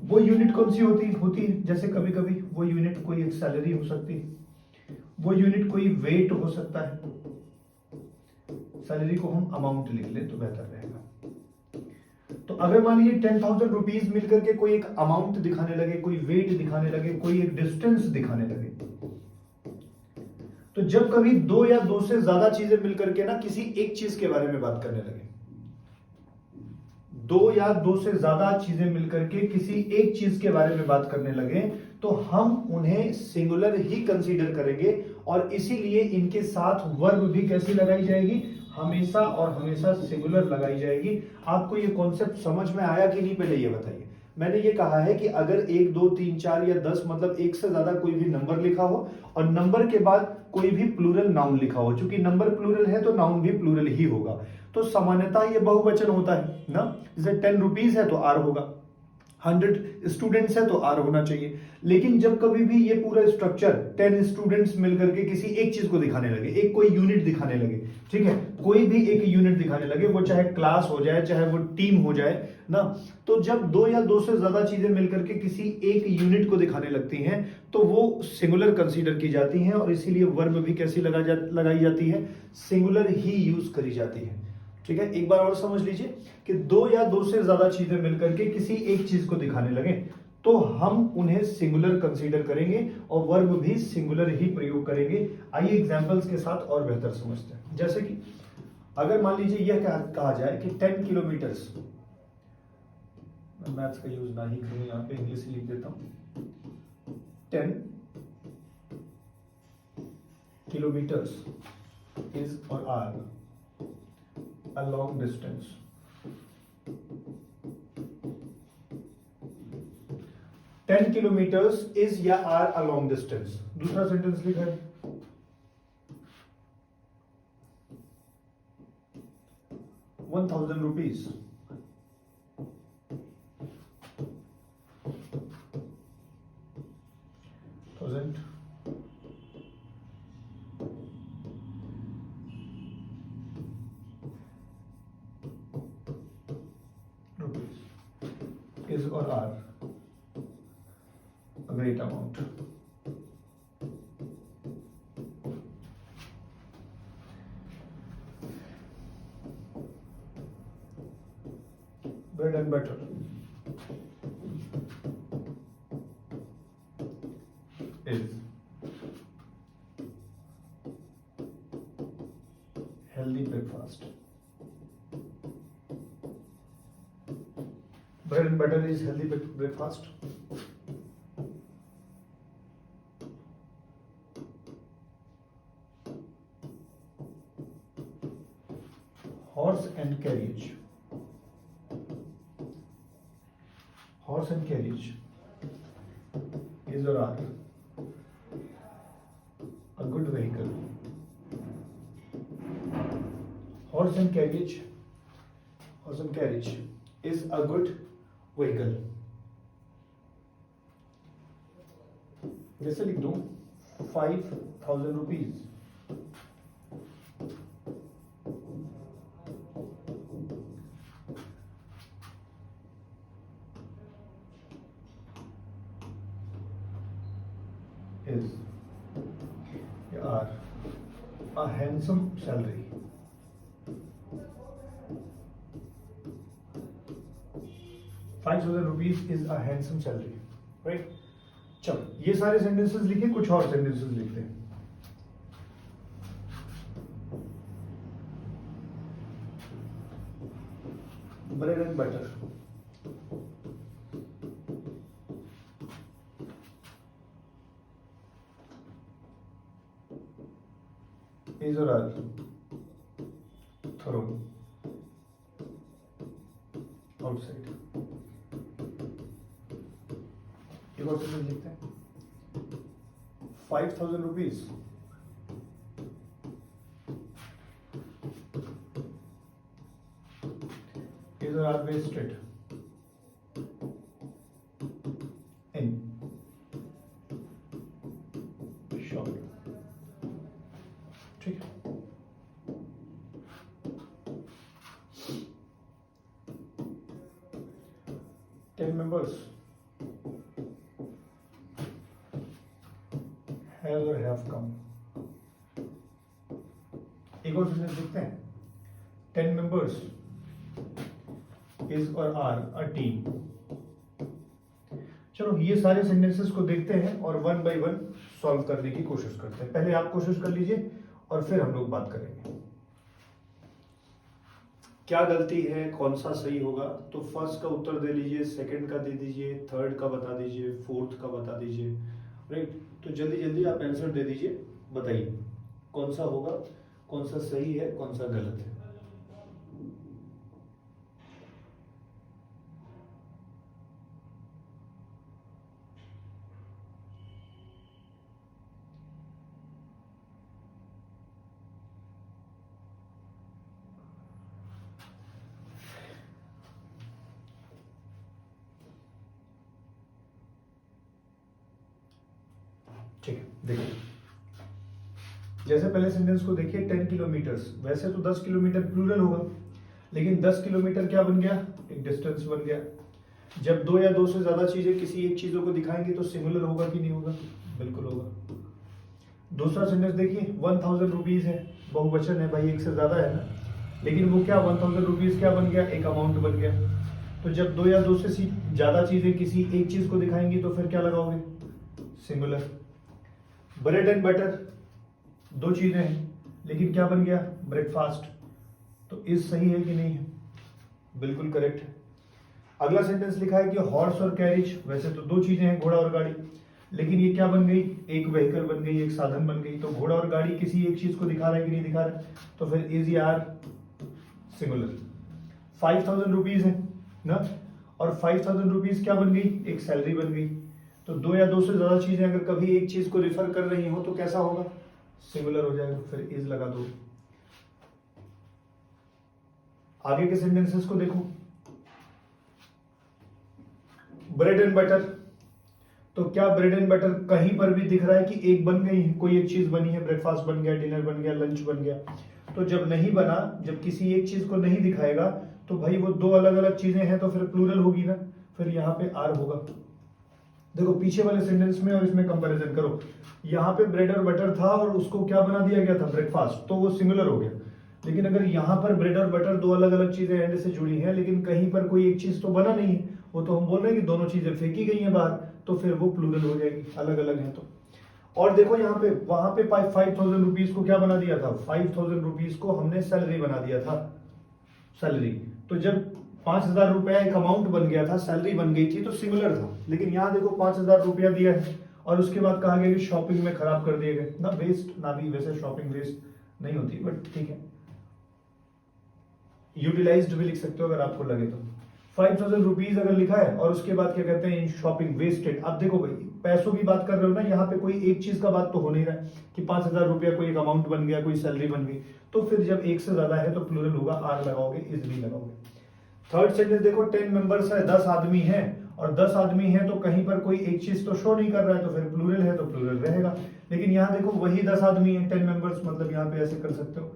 [SPEAKER 1] वो यूनिट कौन सी होती है? जैसे कभी कभी वो यूनिट कोई एक सैलरी हो सकती है, वो यूनिट कोई वेट हो सकता है। सैलरी को हम अमाउंट लिख लें तो बेहतर रहेगा। तो अगर मान लीजिए 10,000 रुपीज मिलकर के कोई एक अमाउंट दिखाने लगे, कोई वेट दिखाने लगे, कोई एक डिस्टेंस दिखाने लगे, तो जब कभी दो या दो से ज्यादा चीजें मिलकर के ना किसी एक चीज के बारे में बात करने लगे, दो या दो से ज्यादा चीजें मिलकर के किसी एक चीज के बारे में बात करने लगे, तो हम उन्हें सिंगुलर ही कंसीडर करेंगे और इसीलिए इनके साथ वर्ब भी कैसी लगाई जाएगी? हमेशा और हमेशा सिंगुलर लगाई जाएगी। आपको ये कॉन्सेप्ट समझ में आया कि नहीं, पहले ये बताइए। मैंने ये कहा है कि अगर 1, 2, 3, 4 या 10 मतलब एक से ज्यादा कोई भी नंबर लिखा हो और नंबर के बाद कोई भी प्लूरल नाउन लिखा हो, चूंकि नंबर प्लूरल है तो नाउन भी प्लूरल ही होगा, तो सामान्यतः ये बहुवचन होता है ना। जैसे 10 रुपीज है तो आर होगा, 100 स्टूडेंट्स है तो आर होना चाहिए। लेकिन जब कभी भी ये पूरा स्ट्रक्चर 10 स्टूडेंट्स मिलकर के किसी एक चीज को दिखाने लगे, एक कोई यूनिट दिखाने लगे, ठीक है, कोई भी एक यूनिट दिखाने लगे, वो चाहे क्लास हो जाए चाहे वो टीम हो जाए ना, तो जब दो या दो से ज्यादा चीजें मिलकर के किसी एक यूनिट को दिखाने लगती हैं तो वो सिंगुलर कंसीडर की जाती हैं और इसीलिए वर्ब भी कैसी लगाई जाती है? सिंगुलर ही यूज करी जाती है। ठीक है, एक बार और समझ लीजिए कि दो या दो से ज्यादा चीजें मिलकर के किसी एक चीज को दिखाने लगे तो हम उन्हें सिंगुलर कंसीडर करेंगे और वर्ब भी सिंगुलर ही प्रयोग करेंगे। आइए एग्जांपल्स के साथ और बेहतर समझते हैं। जैसे कि अगर मान लीजिए यह कहा जाए कि 10 किलोमीटर्स, मैथ्स का यूज ना ही करूं, यहां पे इंग्लिश लिख देता हूं, 10 किलोमीटर्स इज और are a long distance. 10 kilometers is या are a long distance। दूसरा सेंटेंस लिखा है 1,000 rupees, is or are a great amount. Bread and butter is healthy breakfast. Bread and butter is healthy breakfast. Horse and carriage. Horse and carriage is or are a good vehicle. Horse and carriage is a good vehicle. जैसे लिख दूं 5,000 rupees is a handsome salary. ₹5,000 is a handsome salary, right? चलो ये सारे sentences लिखे, कुछ और sentences लिखते हैं. Bread and butter is or are thrown outside. एक और सेंटेंस लिखते हैं. 5,000 rupees is or are wasted in shopping. ठीक है. Ten members have or have come. एक और सेंटेंस लिखते हैं. 10 members is or are a team. चलो ये सारे सेंटेंसेस को देखते हैं और वन बाय वन सॉल्व करने की कोशिश करते हैं. पहले आप कोशिश कर लीजिए और फिर हम लोग बात करेंगे क्या गलती है, कौन सा सही होगा. तो फर्स्ट का उत्तर दे लीजिए, सेकंड का दे दीजिए, थर्ड का बता दीजिए, फोर्थ का बता दीजिए. राइट, तो जल्दी जल्दी आप आंसर दे दीजिए. बताइए कौन सा होगा, कौन सा सही है, कौन सा गलत है. ठीक है, देखिए जैसे पहले सेंटेंस को देखिए 10 किलोमीटर्स. वैसे तो 10 किलोमीटर प्लूरल होगा, लेकिन 10 किलोमीटर क्या बन गया, एक डिस्टेंस बन गया. जब दो या दो से ज्यादा चीजें किसी एक चीजों को दिखाएंगे तो सिंगुलर होगा कि नहीं होगा, बिल्कुल होगा. दूसरा सेंटेंस देखिए 1,000 रुपीज है, बहुवचन है भाई, एक से ज्यादा है ना, लेकिन वो क्या 1,000 रुपीज क्या बन गया, एक अमाउंट बन गया. तो जब दो या दो से ज्यादा चीजें किसी एक चीज को दिखाएंगी तो फिर क्या लगाओगे, सिंगुलर. ब्रेड एंड बटर दो चीजें हैं, लेकिन क्या बन गया, ब्रेकफास्ट. तो इस सही है कि नहीं है, बिल्कुल करेक्ट है. अगला सेंटेंस लिखा है कि हॉर्स और कैरिज. वैसे तो दो चीजें हैं, घोड़ा और गाड़ी, लेकिन ये क्या बन गई, एक व्हीकल बन गई, एक साधन बन गई. तो घोड़ा और गाड़ी किसी एक चीज को दिखा रहा है कि नहीं दिखा रहा है, तो फिर इज या आर सिंगुलर. 5,000 रुपीज है ना, और 5,000 रुपीज क्या बन गई, एक सैलरी बन गई. तो दो या दो से ज्यादा चीजें अगर कभी एक चीज को रिफर कर रही हो तो कैसा होगा, सिंगुलर हो जाएगा. फिर इज लगा दो. आगे के सेंटेंसेस को देखो. ब्रेड एंड बटर, तो क्या ब्रेड एंड बटर कहीं पर भी दिख रहा है कि एक बन गई है, कोई एक चीज बनी है, ब्रेकफास्ट बन गया, डिनर बन गया, लंच बन गया. तो जब नहीं बना, जब किसी एक चीज को नहीं दिखाएगा तो भाई वो दो अलग अलग चीजें हैं तो फिर प्लूरल होगी ना. फिर यहाँ पे आर होगा। देखो पीछे वाले सेंटेंस में और इसमें कंपैरिजन करो, यहाँ पे ब्रेड और बटर था और उसको क्या बना दिया गया था, ब्रेकफास्ट, तो वो सिंगुलर हो गया। लेकिन अगर यहाँ पर ब्रेड और बटर दो अलग अलग चीजें एंड से जुड़ी हैं, लेकिन कहीं पर कोई एक चीज तो बना नहीं है, वो तो हम बोल रहे हैं कि दोनों चीजें फेंकी गई हैं बाहर, तो फिर वो प्लूरल हो जाएगी, अलग अलग है तो। और देखो यहाँ पे, वहां पे 5000 रुपीज को क्या बना दिया था, 5000 रुपीज को हमने सैलरी बना दिया था, सैलरी। तो जब 5000 रुपया एक अमाउंट बन गया था, सैलरी बन गई थी, तो सिमिलर था। लेकिन यहाँ देखो 5000 रुपया दिया है और उसके बाद कहा गया कि शॉपिंग में खराब कर दिए गए ना, वेस्ट ना, भी वैसे शॉपिंग वेस्ट नहीं होती, बट ठीक है, यूटिलाइज्ड भी लिख सकते हो अगर आपको लगे तो। 5000 रुपीज अगर लिखा है और उसके बाद क्या कहते हैं, इन शॉपिंग वेस्टेड। अब देखो भाई, पैसों की बात कर रहे हो ना, यहाँ पे कोई एक चीज का बात तो हो नहीं रहा है कि 5000 रुपया कोई एक अमाउंट बन गया, कोई सैलरी बन गई, तो फिर जब एक से ज्यादा है तो प्लूरल होगा, आर लगाओगे, इजली लगाओगे। थर्ड सेंटेंस देखो, 10 मेंबर्स है, 10 आदमी है, और 10 आदमी है तो कहीं पर कोई एक चीज तो शो नहीं कर रहा है, तो फिर प्लूरल है तो प्लूरल रहेगा। लेकिन यहाँ देखो वही 10 आदमी है, 10 मेंबर्स, मतलब यहाँ पे ऐसे कर सकते हो।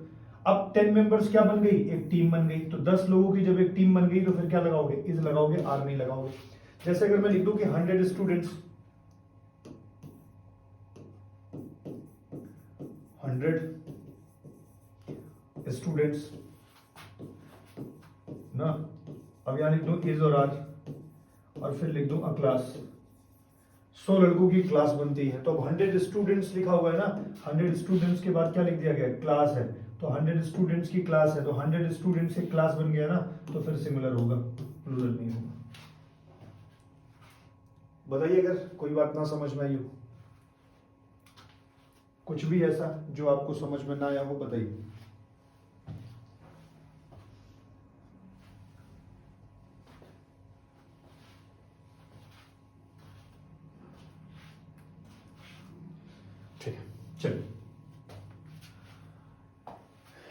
[SPEAKER 1] अब 10 मेंबर्स क्या बन गई, एक टीम बन गई, तो 10 लोगों की जब एक टीम बन गई तो फिर क्या लगाओगे, इज लगाओगे, आर नहीं लगाओगे। जैसे अगर मैं लिख दूं कि 100 स्टूडेंट्स, 100 स्टूडेंट्स ना, अब यहां लिख दूं इज और आर, और फिर लिख दूं अ क्लास, 100 लड़कों की क्लास बनती है। तो अब 100 स्टूडेंट्स लिखा हुआ है ना, 100 स्टूडेंट्स के बाद क्या लिख दिया गया, क्लास है, तो 100 स्टूडेंट्स की क्लास है, तो 100 स्टूडेंट्स से क्लास बन गया ना, तो फिर सिमिलर होगा, प्लूरल नहीं होगा। बताइए अगर कोई बात ना समझ में आई हो, कुछ भी ऐसा जो आपको समझ में ना आया हो बताइए। ठीक है, चलिए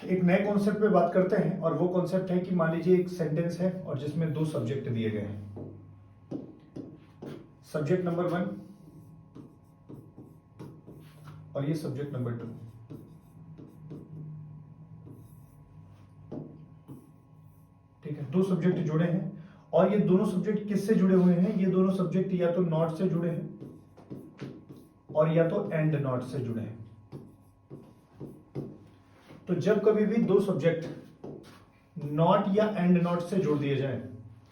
[SPEAKER 1] एक नए कॉन्सेप्ट पे बात करते हैं, और वो कॉन्सेप्ट है कि मान लीजिए एक सेंटेंस है और जिसमें दो सब्जेक्ट दिए गए हैं, सब्जेक्ट नंबर 1 और ये सब्जेक्ट नंबर 2। ठीक है, दो सब्जेक्ट जुड़े हैं, और ये दोनों सब्जेक्ट किससे जुड़े हुए हैं, ये दोनों सब्जेक्ट या तो नॉट से जुड़े हैं और या तो एंड नॉट से जुड़े हैं। तो जब कभी भी दो सब्जेक्ट नॉट या एंड नॉट से जोड़ दिए जाए,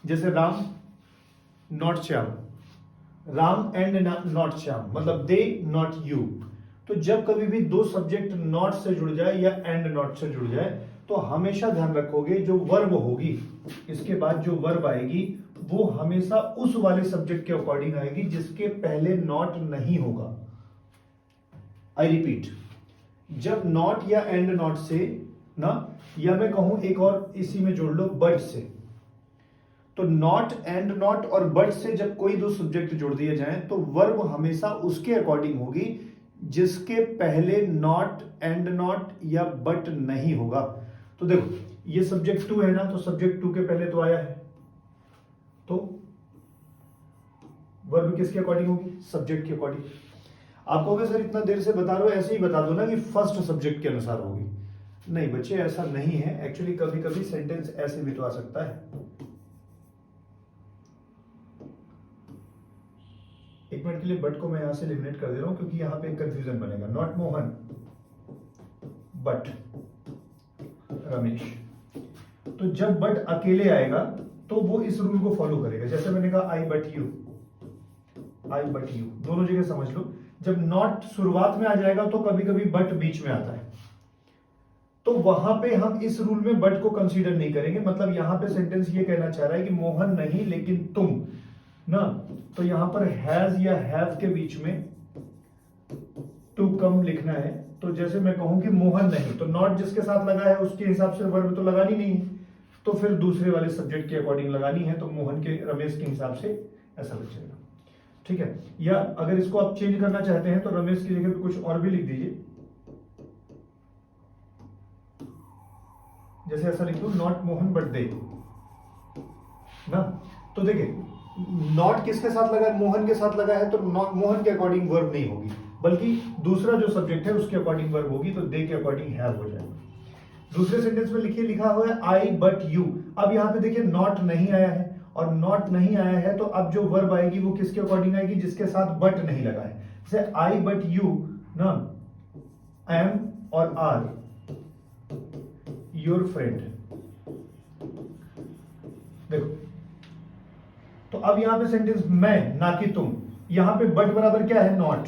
[SPEAKER 1] जैसे Ram not Shyam, Ram and not Shyam, मतलब दे नॉट यू, तो जब कभी भी दो सब्जेक्ट नॉट से जुड़ जाए या एंड नॉट से जुड़ जाए, तो हमेशा ध्यान रखोगे जो वर्ब होगी, इसके बाद जो वर्ब आएगी वो हमेशा उस वाले सब्जेक्ट के अकॉर्डिंग आएगी जिसके पहले नॉट नहीं होगा। आई रिपीट, जब नॉट या एंड नॉट से ना, या मैं कहूं एक और इसी में जोड़ लो बट से, तो नॉट, एंड नॉट और बट से जब कोई दो सब्जेक्ट जोड़ दिए जाएं तो वर्ब हमेशा उसके अकॉर्डिंग होगी जिसके पहले नॉट, एंड नॉट या बट नहीं होगा। तो देखो ये सब्जेक्ट 2 है ना, तो सब्जेक्ट 2 के पहले तो आया है, तो वर्ब किसके अकॉर्डिंग होगी, सब्जेक्ट के अकॉर्डिंग। आप कहोगे सर इतना देर से बता रहे हो, ऐसे ही बता दो ना कि फर्स्ट सब्जेक्ट के अनुसार होगी। नहीं बच्चे, ऐसा नहीं है, एक्चुअली कभी कभी सेंटेंस ऐसे भी तो आ सकता है। एक मिनट के लिए बट को मैं यहां से एलिमिनेट कर दे रहा हूं क्योंकि यहां पे एक कंफ्यूजन बनेगा। नॉट मोहन बट रमेश, तो जब बट अकेले आएगा तो वो इस रूल को फॉलो करेगा। जैसे मैंने कहा I but you, I but you, दोनों जगह समझ लो। जब नॉट शुरुआत में आ जाएगा तो कभी कभी बट बीच में आता है, तो वहां पे हम इस रूल में बट को कंसीडर नहीं करेंगे। मतलब यहां पे सेंटेंस ये कहना चाह रहा है कि मोहन नहीं लेकिन तुम ना, तो यहां पर हैज या हैव के बीच में टू कम लिखना है। तो जैसे मैं कहूं कि मोहन नहीं, तो नॉट जिसके साथ लगा है उसके हिसाब से वर्ब तो लगानी नहीं है, तो फिर दूसरे वाले सब्जेक्ट के अकॉर्डिंग लगानी है, तो मोहन के, रमेश के हिसाब से ऐसा लग जाएगा। ठीक है, या अगर इसको आप चेंज करना चाहते हैं तो रमेश की जगह पे कुछ और भी लिख दीजिए, जैसे ऐसा लिख दो नॉट मोहन बट दे ना। तो देखिए नॉट किसके साथ लगा है, मोहन के साथ लगा है, तो मोहन के अकॉर्डिंग वर्ब नहीं होगी, बल्कि दूसरा जो सब्जेक्ट है उसके अकॉर्डिंग वर्ब होगी, तो दे के अकॉर्डिंग हैव हो जाएगा। दूसरे सेंटेंस में लिखा हुआ है आई बट यू। अब यहां पे देखिए नॉट नहीं आया है और नॉट नहीं आया है तो अब जो वर्ब आएगी वो किसके अकॉर्डिंग आएगी, जिसके साथ बट नहीं लगा है। जैसे आई बट यू ना, एम और आर योर फ्रेंड। देखो तो अब यहां पे सेंटेंस मैं ना कि तुम, यहां पे बट बराबर क्या है, नॉट।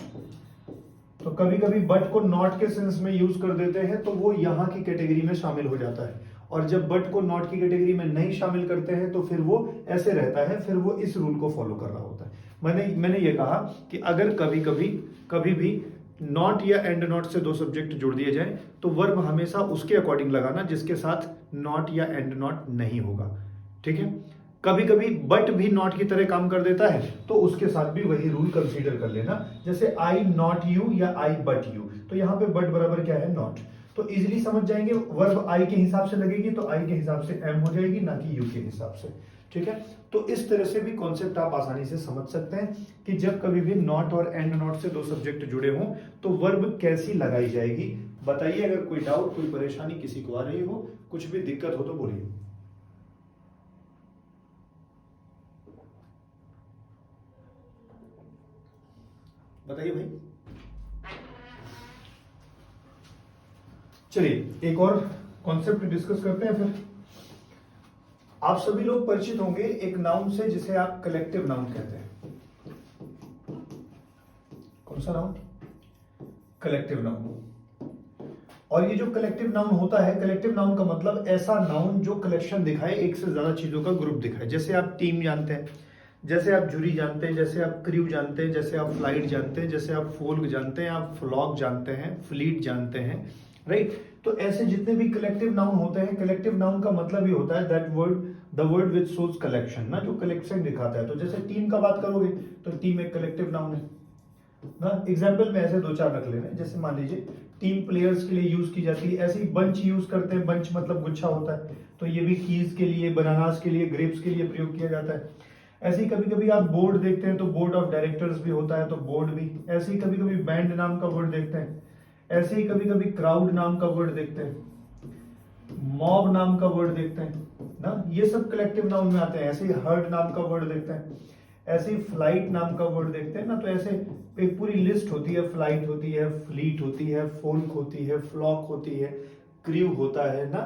[SPEAKER 1] तो कभी कभी बट को नॉट के सेंस में यूज कर देते हैं तो वो यहां की कैटेगरी में शामिल हो जाता है, और जब बट को नॉट की कैटेगरी में नहीं शामिल करते हैं तो फिर वो ऐसे रहता है, फिर वो इस रूल को फॉलो कर रहा होता है। मैंने ये कहा कि अगर कभी भी नॉट या एंड नॉट से दो सब्जेक्ट जोड़ दिए जाए तो वर्ब हमेशा उसके अकॉर्डिंग लगाना जिसके साथ नॉट या एंड नॉट नहीं होगा, ठीक है। कभी कभी बट भी नॉट की तरह काम कर देता है तो उसके साथ भी वही रूल कंसीडर कर लेना, जैसे आई नॉट यू या आई बट यू, तो यहां पे बट बराबर क्या है, नॉट। तो इजीली समझ जाएंगे, वर्ब आई के हिसाब से लगेगी तो आई के हिसाब से एम हो जाएगी, ना कि यू के हिसाब से, ठीक है। तो इस तरह से भी कॉन्सेप्ट आप आसानी से समझ सकते हैं कि जब कभी भी नॉट और एंड नॉट से दो सब्जेक्ट जुड़े हों तो वर्ब कैसी लगाई जाएगी। बताइए अगर कोई डाउट, कोई परेशानी किसी को आ रही हो, कुछ भी दिक्कत हो तो बोलिए। बताइए भाई। चलिए एक और कॉन्सेप्ट डिस्कस करते हैं फिर। आप सभी लोग परिचित होंगे एक नाउन से जिसे आप कलेक्टिव नाउन कहते हैं। कौन सा नाउन, कलेक्टिव नाउन। और ये जो कलेक्टिव नाउन होता है, कलेक्टिव नाउन का मतलब ऐसा नाउन जो कलेक्शन दिखाए, एक से ज्यादा चीजों का ग्रुप दिखाए। जैसे आप टीम जानते हैं, जैसे आप जूरी जानते हैं, जैसे आप क्रू जानते हैं, जैसे आप फ्लाइट जानते हैं, जैसे आप फोल्क जानते हैं, आप फ्लॉक जानते हैं, फ्लीट जानते हैं, राइट। तो ऐसे जितने भी कलेक्टिव नाउन होते हैं, कलेक्टिव नाउन का मतलब ही होता है that word, the word which shows collection, ना, जो कलेक्शन दिखाता है। तो जैसे टीम का बात करोगे तो टीम एक कलेक्टिव नाउन है ना। एग्जाम्पल में ऐसे दो चार रख लेना, जैसे मान लीजिए टीम प्लेयर्स के लिए यूज की जाती है, ऐसे ही बंच यूज करते हैं, बंच मतलब गुच्छा होता है, तो ये भी कीज के लिए, बनानास के लिए, ग्रेप्स के लिए प्रयोग किया जाता है। ऐसे ही कभी कभी आप बोर्ड देखते हैं तो बोर्ड ऑफ डायरेक्टर्स भी होता है, तो बोर्ड भी। ऐसे ही कभी कभी बैंड नाम का वर्ड देखते हैं, ऐसे ही कभी कभी क्राउड नाम का वर्ड देखते हैं, मॉब नाम का वर्ड देखते हैं ना, ये सब कलेक्टिव नाउन में आते हैं। ऐसे ही हर्ड नाम का वर्ड देखते हैं, ऐसे ही फ्लाइट नाम का वर्ड देखते हैं ना। तो ऐसे एक पूरी लिस्ट होती है, फ्लाइट होती है, फ्लीट होती है, फोल्क होती है, फ्लॉक होती है, क्रू होता है ना।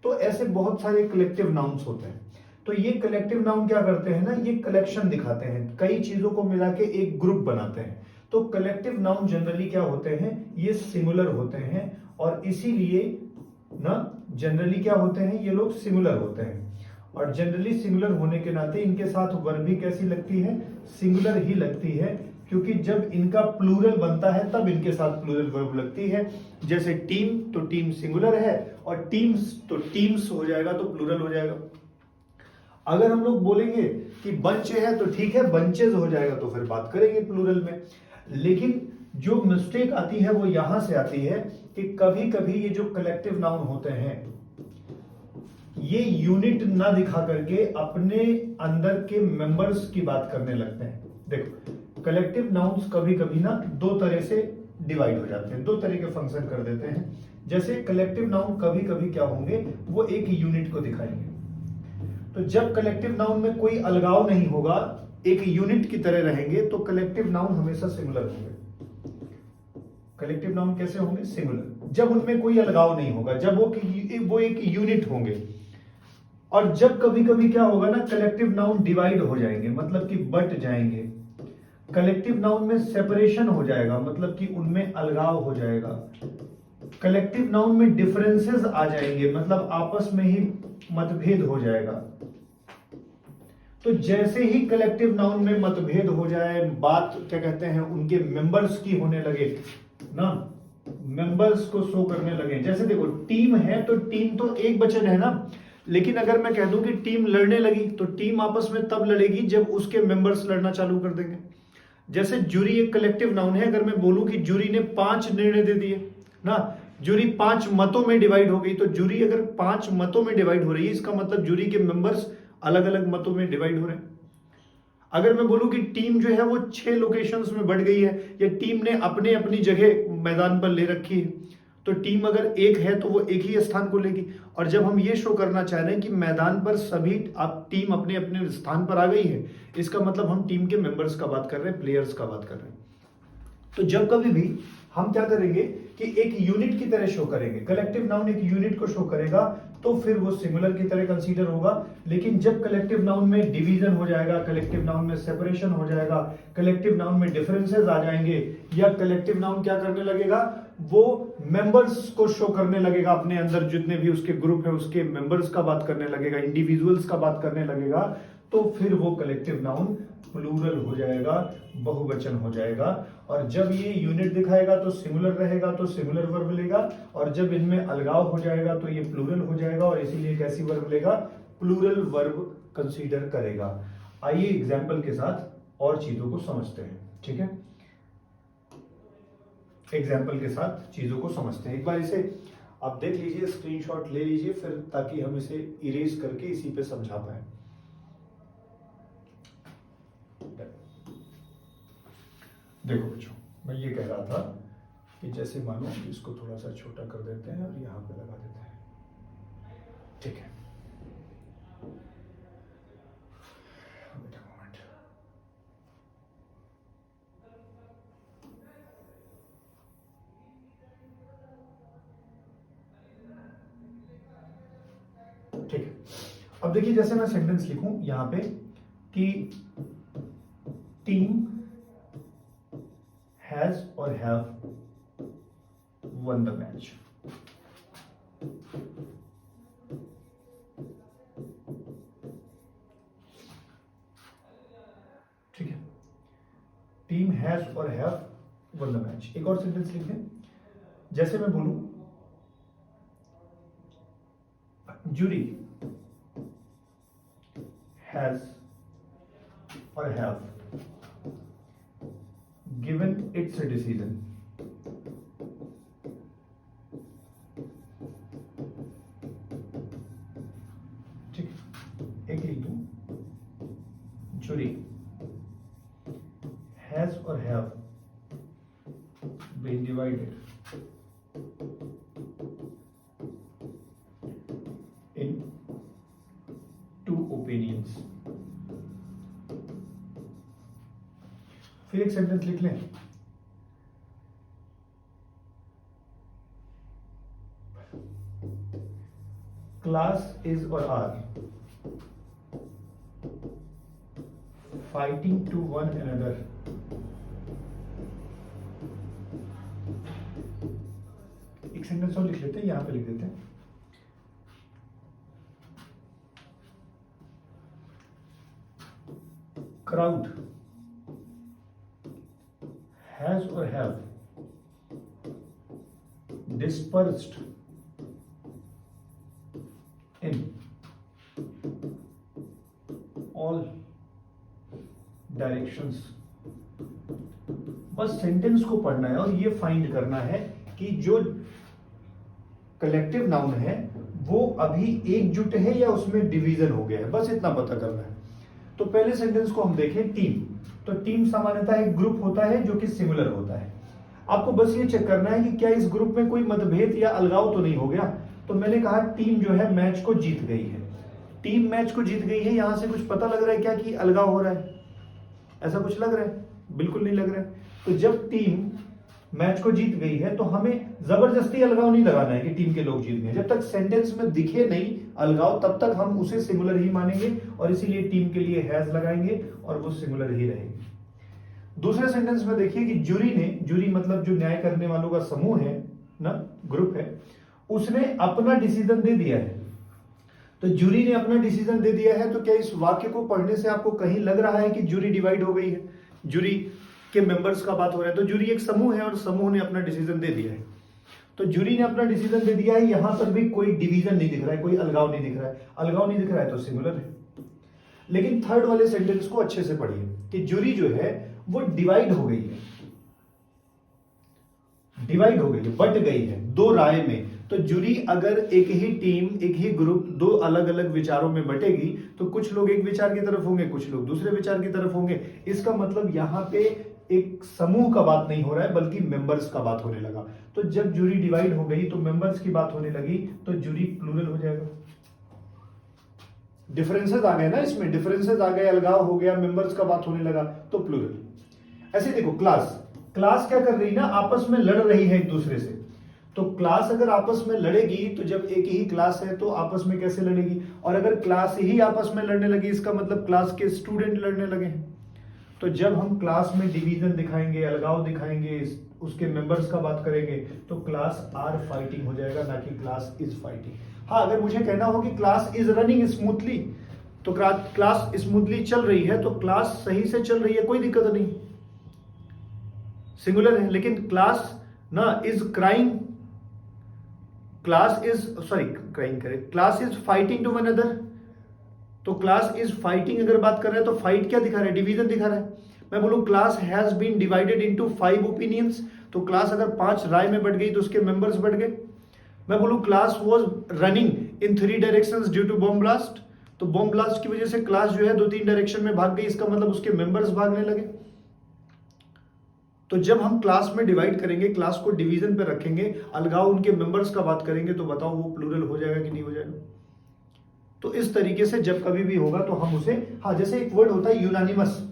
[SPEAKER 1] तो ऐसे बहुत सारे कलेक्टिव नाउन्स होते हैं। तो ये कलेक्टिव नाउन क्या करते हैं ना, ये कलेक्शन दिखाते हैं, कई चीजों को मिला के एक ग्रुप बनाते हैं। तो कलेक्टिव नाउन जनरली क्या होते हैं, ये सिमिलर होते हैं, और इसीलिए ना जनरली क्या होते हैं, ये लोग सिमिलर होते हैं। और जनरली सिमिलर होने के नाते इनके साथ वर्ब भी कैसी लगती है, सिंगुलर ही लगती है, क्योंकि जब इनका प्लूरल बनता है तब इनके साथ प्लूरल वर्ब लगती है। जैसे टीम, तो टीम सिंगुलर है, और टीम्स तो टीम्स हो जाएगा तो प्लूरल हो जाएगा। अगर हम लोग बोलेंगे कि बंच है तो ठीक है, बंचेज हो जाएगा, तो फिर बात करेंगे प्लूरल में। लेकिन जो मिस्टेक आती है वो यहां से आती है कि कभी कभी ये जो कलेक्टिव नाउन होते हैं ये यूनिट ना दिखा करके अपने अंदर के मेंबर्स की बात करने लगते हैं। देखो कलेक्टिव नाउन्स कभी कभी ना दो तरह से डिवाइड हो जाते हैं, दो तरह के फंक्शन कर देते हैं। जैसे कलेक्टिव नाउन कभी कभी क्या होंगे, वो एक यूनिट को दिखाएंगे। तो जब कलेक्टिव नाउन में कोई अलगाव नहीं होगा, एक यूनिट की तरह रहेंगे, तो कलेक्टिव नाउन हमेशा सिमिलर होंगे। कलेक्टिव नाउन कैसे होंगे, सिमिलर, जब उनमें कोई अलगाव नहीं होगा, जब वो एक यूनिट होंगे। और जब कभी कभी क्या होगा ना, कलेक्टिव नाउन डिवाइड हो जाएंगे, मतलब कि बट जाएंगे। कलेक्टिव नाउन में सेपरेशन हो जाएगा, मतलब कि उनमें अलगाव हो जाएगा। कलेक्टिव नाउन में डिफरेंसेस आ जाएंगे, मतलब आपस में ही मतभेद हो जाएगा। तो जैसे ही कलेक्टिव नाउन में मतभेद हो जाए, बात क्या कहते हैं उनके मेंबर्स की होने लगे ना, मेंबर्स को शो करने लगे। जैसे देखो टीम है तो टीम तो एक वचन है ना, लेकिन अगर मैं कह दूं कि टीम लड़ने लगी, तो टीम आपस में तब लड़ेगी जब उसके मेंबर्स लड़ना चालू कर देंगे। जैसे जूरी एक कलेक्टिव नाउन है, अगर मैं बोलूं कि जूरी ने 5 निर्णय दे दिए ना, जूरी 5 मतों में डिवाइड हो गई, तो जूरी अगर 5 मतों में डिवाइड हो रही है, इसका मतलब जूरी के मेंबर्स अलग अलग मतों में डिवाइड हो रहे हैं। अगर मैं बोलूं कि टीम जो है वो 6 लोकेशंस में बढ़ गई है, या टीम ने अपने अपनी जगह मैदान पर ले रखी है, तो टीम अगर एक है तो वो एक ही स्थान को लेगी। और जब हम ये शो करना चाह रहे हैं कि मैदान पर सभी टीम अपने अपने स्थान पर आ गई है, इसका मतलब हम टीम के मेंबर्स का बात कर रहे हैं, प्लेयर्स का बात कर रहे हैं। तो जब कभी भी हम क्या करेंगे कि एक यूनिट की तरह शो करेंगे, कलेक्टिव नाउन एक यूनिट को शो करेगा तो फिर वो सिंगुलर की तरह कंसीडर होगा। लेकिन जब कलेक्टिव नाउन में डिवीजन हो जाएगा, कलेक्टिव नाउन में सेपरेशन हो जाएगा, कलेक्टिव नाउन में डिफरेंसेस आ जाएंगे, या कलेक्टिव नाउन क्या करने लगेगा, वो मेंबर्स को शो करने लगेगा, अपने अंदर जितने भी उसके ग्रुप है उसके मेंबर्स का बात करने लगेगा, इंडिविजुअल्स का बात करने लगेगा, तो फिर वो कलेक्टिव नाउन प्लूरल हो जाएगा, बहुवचन हो जाएगा। और जब ये यूनिट दिखाएगा तो सिंगुलर रहेगा, तो सिंगुलर वर्ब लेगा, और जब इनमें अलगाव हो जाएगा तो ये प्लूरल हो जाएगा, और इसीलिए कैसी वर्ब लेगा, प्लूरल वर्ब कंसीडर करेगा। आइए एग्जाम्पल के साथ और चीजों को समझते हैं, ठीक है। एग्जाम्पल के साथ चीजों को समझते हैं। एक बार इसे आप देख लीजिए, स्क्रीनशॉट ले लीजिए, फिर ताकि हम इसे इरेज करके इसी पे समझा पाए। देखो बच्चों, मैं ये कह रहा था कि जैसे मानो इसको थोड़ा सा छोटा कर देते हैं और यहां पे लगा देते हैं, ठीक है। ठीक है, अब देखिए जैसे मैं सेंटेंस लिखूं यहां पे कि team has or have won the match। ठीक है, team has or have won the match। एक और सेंटेंस लिख लें, जैसे मैं बोलूं jury has or have given its decision। ठीक, एक लिख दूं, jury has or have been divided in two opinions। फिर एक सेंटेंस लिख लें, क्लास इज और are fighting to one another. एक सेंटेंस और लिख लेते हैं, यहां पे लिख देते हैं, crowd has or have dispersed in all directions। बस सेंटेंस को पढ़ना है और ये फाइंड करना है कि जो कलेक्टिव नाउन है वो अभी एकजुट है या उसमें डिवीजन हो गया है, बस इतना पता करना है। तो पहले सेंटेंस को हम देखें, टीम। तो टीम सामान्यतः एक ग्रुप होता है जो कि सिमिलर होता है। आपको बस ये चेक करना है कि क्या इस ग्रुप में कोई मतभेद या अलगाव तो नहीं हो गया। तो मैंने कहा टीम जो है मैच को जीत गई है, टीम मैच को जीत गई है। यहां से कुछ पता लग रहा है क्या कि अलगाव हो रहा है? ऐसा कुछ लग रहा है? बिल्कुल नहीं लग रहा है। तो जब टीम मैच को जीत गई है तो हमें जबरदस्ती अलगाव नहीं लगाना है कि टीम के लोग जीत गए। जब तक सेंटेंस में दिखे नहीं अलगाव तब तक हम उसे सिंगुलर ही मानेंगे और इसीलिए टीम के लिए हैज लगाएंगे और वो सिंगुलर ही रहेगी। दूसरे सेंटेंस में देखिए कि जूरी मतलब जो न्याय करने वालों का समूह है ना, ग्रुप है, उसने अपना डिसीजन दे दिया है। तो जूरी ने अपना डिसीजन दे दिया है, तो क्या इस वाक्य को पढ़ने से आपको कहीं लग रहा है कि जूरी डिवाइड हो गई है, जूरी के मेंबर्स का बात हो रहा है? तो जूरी एक समूह है और समूह ने अपना डिसीजन दे दिया है। तो जूरी ने अपना डिसीजन दे दिया है, यहां पर भी कोई डिवीजन नहीं दिख रहा है, कोई अलगाव नहीं दिख रहा है। अलगाव नहीं दिख रहा है तो सिंगुलर है। लेकिन थर्ड वाले सेंटेंस को अच्छे से पढ़िए कि जूरी जो है वो डिवाइड हो गई है, डिवाइड हो गई है, बट गई है दो राय में। तो जूरी अगर एक ही टीम, एक ही ग्रुप दो अलग अलग विचारों में बटेगी तो कुछ लोग एक विचार की तरफ होंगे, कुछ लोग दूसरे विचार की तरफ होंगे। इसका मतलब यहां पे एक समूह का बात नहीं हो रहा है बल्कि मेंबर्स का बात होने लगा। तो जब जूरी डिवाइड हो गई तो मेंबर्स की बात होने लगी तो जूरी प्लूरल हो जाएगा। डिफरेंसेस आ गए ना, इसमें डिफरेंसेस आ गए, अलगाव हो गया, मेंबर्स का बात होने लगा तो प्लूरल। ऐसे देखो क्लास क्या कर रही है ना, आपस में लड़ रही है एक दूसरे से। तो क्लास अगर आपस में लड़ेगी तो जब एक ही क्लास है तो आपस में कैसे लड़ेगी, और अगर क्लास ही आपस में लड़ने लगी इसका मतलब क्लास के स्टूडेंट लड़ने लगे हैं। तो जब हम क्लास में डिवीजन दिखाएंगे, अलगाव दिखाएंगे, उसके मेंबर्स का बात करेंगे तो क्लास आर फाइटिंग हो जाएगा, ना कि क्लास इज फाइटिंग। हाँ, अगर मुझे कहना हो कि क्लास इज रनिंग स्मूथली तो क्लास स्मूथली चल रही है, तो क्लास सही से चल रही है, कोई दिक्कत नहीं, सिंगुलर है। लेकिन क्लास ना is crying, class is fighting to one other. तो क्लास इज फाइटिंग अगर बात कर रहे हैं तो फाइट क्या दिखा रहा है, डिवीजन दिखा रहा है। मैं बोलूं class has been divided into 5 opinions, तो क्लास अगर 5 राय में बढ़ गई तो उसके मेंबर्स बढ़ गए। मैं बोलूं class was running in 3 directions due to bomb blast, तो बॉम्ब ब्लास्ट की वजह से क्लास जो है 2-3 डायरेक्शन में भाग गई, इसका मतलब उसके मेंबर्स भागने लगे। तो जब हम क्लास में डिवाइड करेंगे, क्लास को डिवीजन पे रखेंगे, अलगाव उनके मेंबर्स का बात करेंगे, तो बताओ वो प्लूरल हो जाएगा कि नहीं हो जाएगा। तो इस तरीके से जब कभी भी होगा तो हम उसे, हाँ जैसे एक वर्ड होता है यूनानिमस,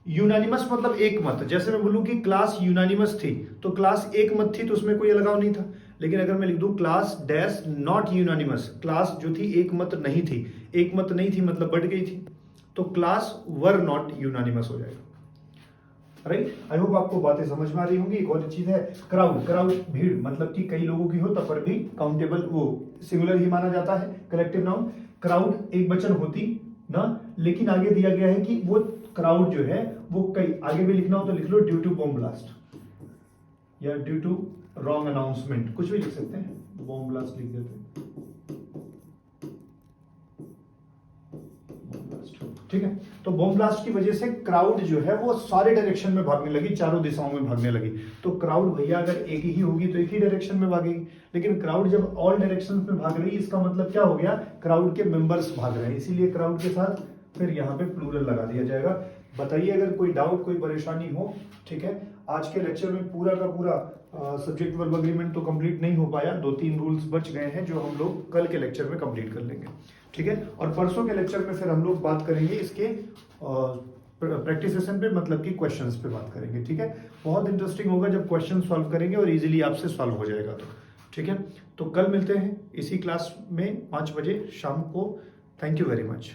[SPEAKER 1] यूनानिमस मतलब एक मत। जैसे मैं बोलूं कि क्लास यूनानिमस थी तो क्लास एक मत थी तो उसमें कोई अलगाव नहीं था। लेकिन अगर मैं लिख दूं class dash not unanimous, class जो थी एक मत नहीं थी, एक मत नहीं थी मतलब बढ़ गई थी, तो क्लास वर नॉट यूनानिमस हो जाएगा। राइट, आई होप आपको बातें समझ में आ रही होंगी। एक और चीज है क्राउड, भीड़, मतलब कि कई लोगों की हो तब पर भी काउंटेबल वो सिंगुलर ही माना जाता है, कलेक्टिव नाउन। क्राउड एक वचन होती ना, लेकिन आगे दिया गया है कि वो क्राउड जो है वो कई, आगे भी लिखना हो तो लिख लो ड्यू टू बॉम्ब ब्लास्ट या ड्यू टू रॉन्ग अनाउंसमेंट, कुछ भी लिख सकते हैं, बॉम्ब ब्लास्ट लिख देते हैं, ठीक है। तो बॉम्ब ब्लास्ट की वजह से क्राउड जो है वो सारे डायरेक्शन में भागने लगी, चारों दिशाओं में भागने लगी। तो क्राउड भैया अगर एक ही होगी तो एक ही डायरेक्शन में भागेगी, लेकिन क्राउड जब ऑल डायरेक्शंस में भाग रही है इसका मतलब क्या हो गया, क्राउड के मेंबर्स भाग रहे हैं, इसीलिए क्राउड के साथ फिर यहाँ पे प्लूरल लगा दिया जाएगा। बताइए अगर कोई डाउट, कोई परेशानी हो, ठीक है। आज के लेक्चर में पूरा का पूरा सब्जेक्ट वर्ब एग्रीमेंट तो कंप्लीट नहीं हो पाया, 2-3 रूल्स बच गए हैं जो हम लोग कल के लेक्चर में कंप्लीट कर लेंगे, ठीक है। और परसों के लेक्चर में फिर हम लोग बात करेंगे इसके प्रैक्टिस सेशन पे, मतलब कि क्वेश्चंस पे बात करेंगे, ठीक है। बहुत इंटरेस्टिंग होगा जब क्वेश्चन सॉल्व करेंगे और इजीली आपसे सॉल्व हो जाएगा, तो ठीक है। तो कल मिलते हैं इसी क्लास में 5 बजे शाम को। Thank you very much.